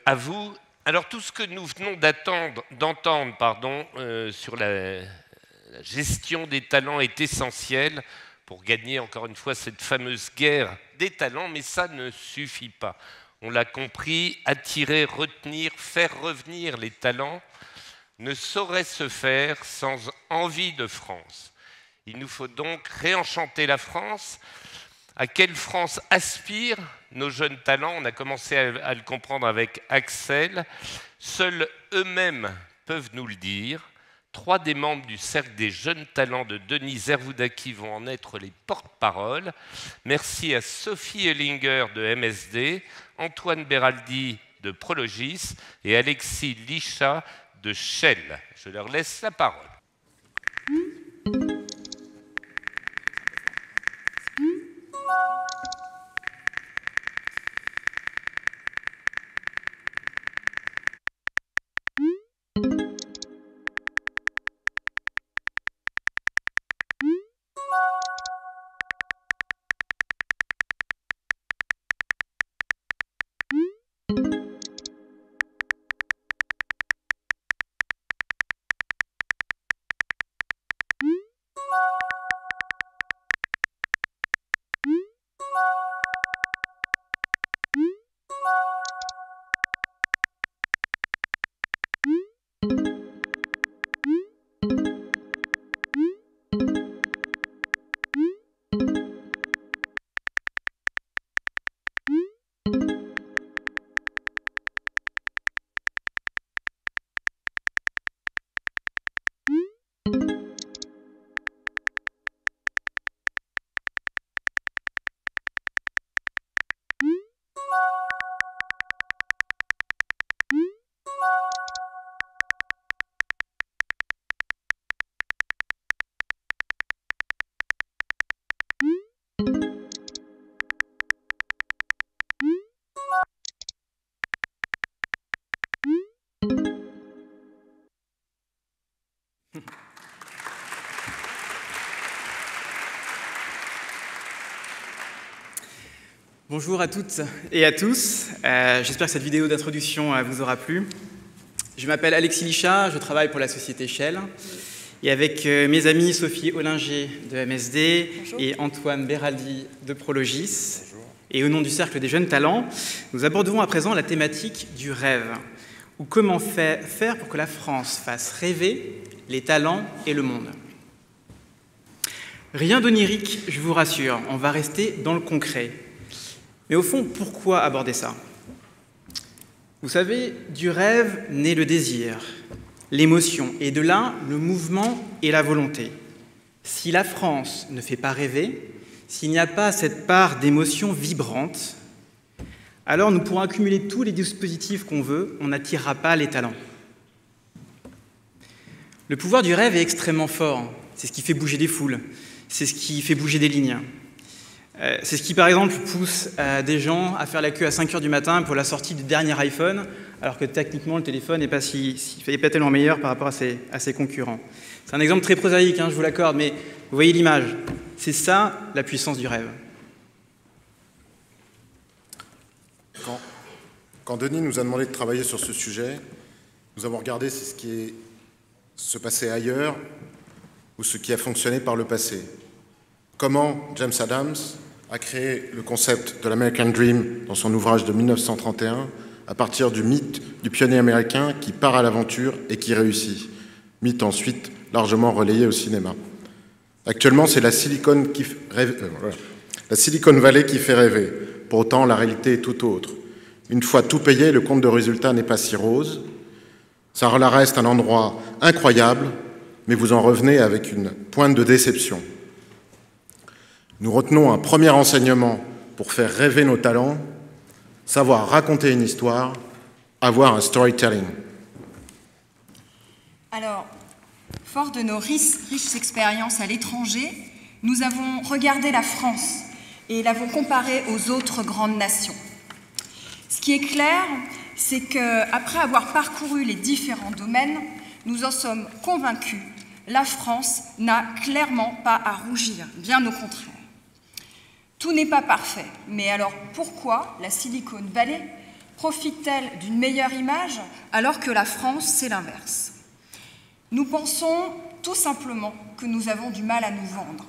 à vous. Alors tout ce que nous venons d'entendre sur la gestion des talents est essentiel pour gagner encore une fois cette fameuse guerre des talents, mais ça ne suffit pas. On l'a compris, attirer, retenir, faire revenir les talents ne saurait se faire sans envie de France. Il nous faut donc réenchanter la France. À quelle France aspirent nos jeunes talents? On a commencé à le comprendre avec Axel. Seuls eux-mêmes peuvent nous le dire. 3 des membres du Cercle des jeunes talents de Denis Zervoudaki vont en être les porte-parole. Merci à Sophie Ellinger de MSD, Antoine Beraldi de Prologis et Alexis Lichat de Shell. Je leur laisse la parole. Bonjour à toutes et à tous. J'espère que cette vidéo d'introduction vous aura plu. Je m'appelle Alexis Lichat, je travaille pour la société Shell. Et avec mes amis Sophie Ollinger de MSD Bonjour. Et Antoine Beraldi de Prologis, Bonjour. Et au nom du Cercle des Jeunes Talents, nous aborderons à présent la thématique du rêve, ou comment faire pour que la France fasse rêver les talents et le monde. Rien d'onirique, je vous rassure, on va rester dans le concret. Mais au fond, pourquoi aborder ça? Vous savez, du rêve naît le désir, l'émotion, et de là, le mouvement et la volonté. Si la France ne fait pas rêver, s'il n'y a pas cette part d'émotion vibrante, alors nous pourrons accumuler tous les dispositifs qu'on veut, on n'attirera pas les talents. Le pouvoir du rêve est extrêmement fort, c'est ce qui fait bouger des foules, c'est ce qui fait bouger des lignes. C'est ce qui, par exemple, pousse des gens à faire la queue à 5 h du matin pour la sortie du dernier iPhone, alors que techniquement, le téléphone n'est pas tellement meilleur par rapport à ses concurrents. C'est un exemple très prosaïque, je vous l'accorde, mais vous voyez l'image. C'est ça, la puissance du rêve. Quand Denis nous a demandé de travailler sur ce sujet, nous avons regardé ce qui se passait ailleurs ou ce qui a fonctionné par le passé. Comment James Adams a créé le concept de l'American Dream dans son ouvrage de 1931 à partir du mythe du pionnier américain qui part à l'aventure et qui réussit. Mythe ensuite largement relayé au cinéma. Actuellement, c'est la Silicon Valley qui fait rêver. Pour autant, la réalité est tout autre. Une fois tout payé, le compte de résultat n'est pas si rose. Ça reste un endroit incroyable, mais vous en revenez avec une pointe de déception. Nous retenons un premier enseignement pour faire rêver nos talents, savoir raconter une histoire, avoir un storytelling. Alors, fort de nos riches expériences à l'étranger, nous avons regardé la France et l'avons comparée aux autres grandes nations. Ce qui est clair, c'est qu'après avoir parcouru les différents domaines, nous en sommes convaincus, la France n'a clairement pas à rougir, bien au contraire. Tout n'est pas parfait, mais alors pourquoi la Silicon Valley profite-t-elle d'une meilleure image alors que la France, c'est l'inverse? Nous pensons tout simplement que nous avons du mal à nous vendre.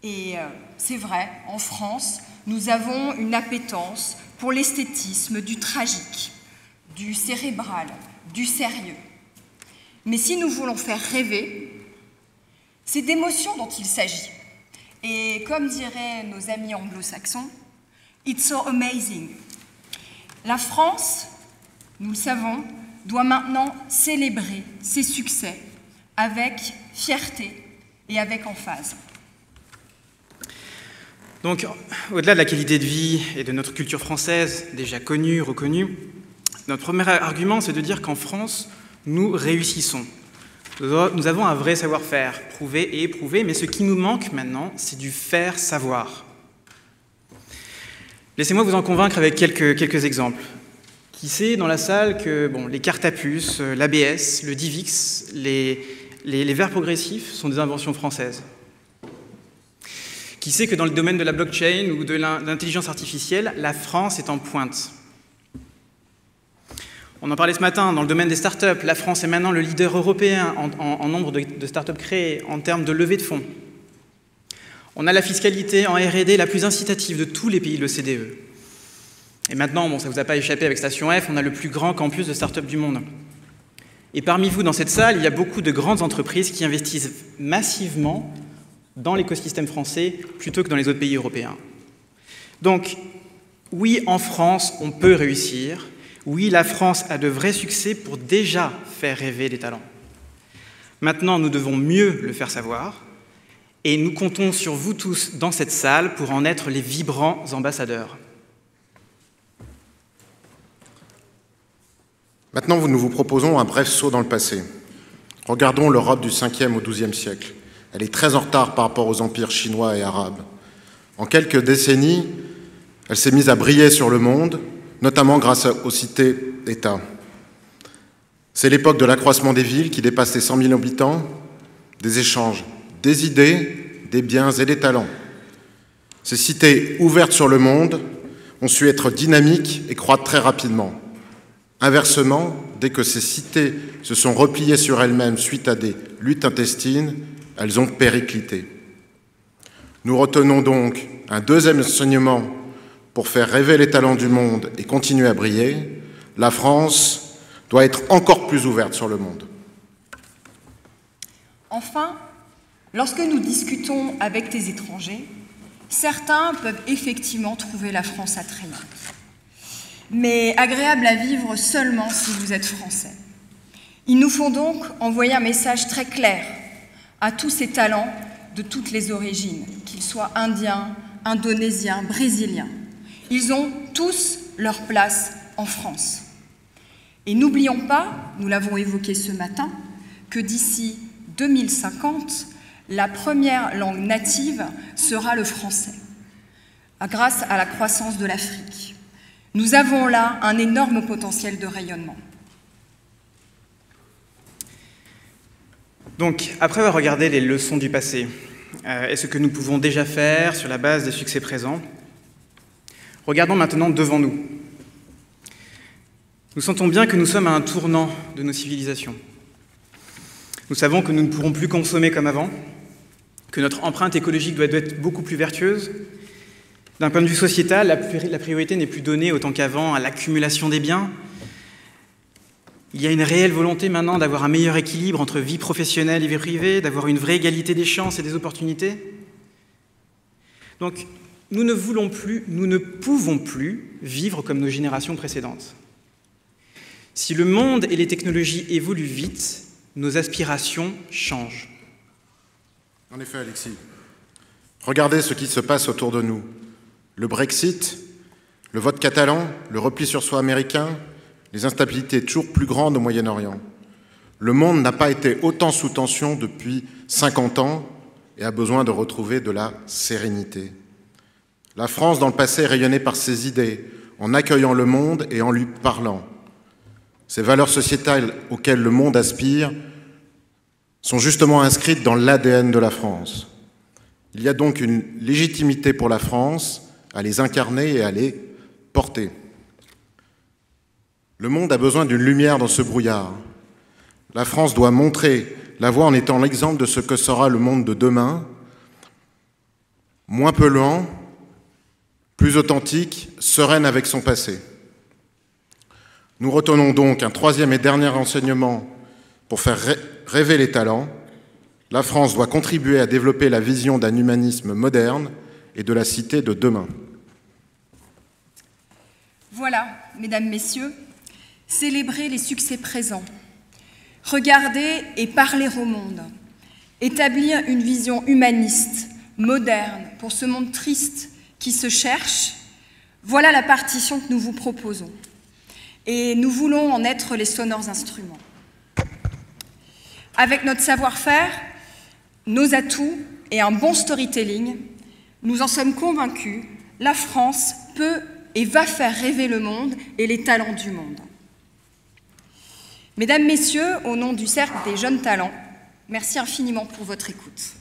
Et c'est vrai, en France, nous avons une appétence pour l'esthétisme du tragique, du cérébral, du sérieux. Mais si nous voulons faire rêver, c'est d'émotions dont il s'agit. Et comme diraient nos amis anglo-saxons, « It's so amazing ». La France, nous le savons, doit maintenant célébrer ses succès avec fierté et avec emphase. Donc, au-delà de la qualité de vie et de notre culture française, déjà connue, reconnue, notre premier argument, c'est de dire qu'en France, nous réussissons. Nous avons un vrai savoir-faire, prouvé et éprouvé, mais ce qui nous manque maintenant, c'est du faire savoir. Laissez-moi vous en convaincre avec quelques exemples. Qui sait dans la salle que les cartes à puce, l'ABS, le DivX, les verres progressifs sont des inventions françaises? Qui sait que dans le domaine de la blockchain ou de l'intelligence artificielle, la France est en pointe? On en parlait ce matin, dans le domaine des startups, la France est maintenant le leader européen en nombre de startups créées, en termes de levée de fonds. On a la fiscalité en R&D la plus incitative de tous les pays de l'OCDE. Et maintenant, ça ne vous a pas échappé avec Station F, on a le plus grand campus de startups du monde. Et parmi vous, dans cette salle, il y a beaucoup de grandes entreprises qui investissent massivement dans l'écosystème français plutôt que dans les autres pays européens. Donc, oui, en France, on peut réussir. Oui, la France a de vrais succès pour déjà faire rêver les talents. Maintenant, nous devons mieux le faire savoir et nous comptons sur vous tous dans cette salle pour en être les vibrants ambassadeurs. Maintenant, nous vous proposons un bref saut dans le passé. Regardons l'Europe du 5e au 12e siècle. Elle est très en retard par rapport aux empires chinois et arabes. En quelques décennies, elle s'est mise à briller sur le monde, notamment grâce aux cités-États. C'est l'époque de l'accroissement des villes qui dépassent les 100 000 habitants, des échanges, des idées, des biens et des talents. Ces cités ouvertes sur le monde ont su être dynamiques et croître très rapidement. Inversement, dès que ces cités se sont repliées sur elles-mêmes suite à des luttes intestines, elles ont périclité. Nous retenons donc un deuxième enseignement pour faire rêver les talents du monde et continuer à briller. La France doit être encore plus ouverte sur le monde. Enfin, lorsque nous discutons avec des étrangers, certains peuvent effectivement trouver la France attrayante, mais agréable à vivre seulement si vous êtes français. Il nous faut donc envoyer un message très clair à tous ces talents de toutes les origines, qu'ils soient indiens, indonésiens, brésiliens. Ils ont tous leur place en France. Et n'oublions pas, nous l'avons évoqué ce matin, que d'ici 2050, la première langue native sera le français, grâce à la croissance de l'Afrique. Nous avons là un énorme potentiel de rayonnement. Donc, après avoir regardé les leçons du passé et ce que nous pouvons déjà faire sur la base des succès présents, regardons maintenant devant nous. Nous sentons bien que nous sommes à un tournant de nos civilisations. Nous savons que nous ne pourrons plus consommer comme avant, que notre empreinte écologique doit être beaucoup plus vertueuse. D'un point de vue sociétal, la priorité n'est plus donnée autant qu'avant à l'accumulation des biens. Il y a une réelle volonté maintenant d'avoir un meilleur équilibre entre vie professionnelle et vie privée, d'avoir une vraie égalité des chances et des opportunités. Donc, nous ne pouvons plus vivre comme nos générations précédentes. Si le monde et les technologies évoluent vite, nos aspirations changent. En effet, Alexis, regardez ce qui se passe autour de nous. Le Brexit, le vote catalan, le repli sur soi américain, les instabilités toujours plus grandes au Moyen-Orient. Le monde n'a pas été autant sous tension depuis 50 ans et a besoin de retrouver de la sérénité. La France, dans le passé, rayonnait par ses idées, en accueillant le monde et en lui parlant. Ces valeurs sociétales auxquelles le monde aspire sont justement inscrites dans l'ADN de la France. Il y a donc une légitimité pour la France à les incarner et à les porter. Le monde a besoin d'une lumière dans ce brouillard. La France doit montrer la voie en étant l'exemple de ce que sera le monde de demain, moins polluant, plus authentique, sereine avec son passé. Nous retenons donc un troisième et dernier enseignement pour faire rêver les talents. La France doit contribuer à développer la vision d'un humanisme moderne et de la cité de demain. Voilà, mesdames, messieurs, célébrer les succès présents, regarder et parler au monde, établir une vision humaniste, moderne, pour ce monde triste qui se cherche, voilà la partition que nous vous proposons. Et nous voulons en être les sonores instruments. Avec notre savoir-faire, nos atouts et un bon storytelling, nous en sommes convaincus, la France peut et va faire rêver le monde et les talents du monde. Mesdames, Messieurs, au nom du Cercle des Jeunes Talents, merci infiniment pour votre écoute.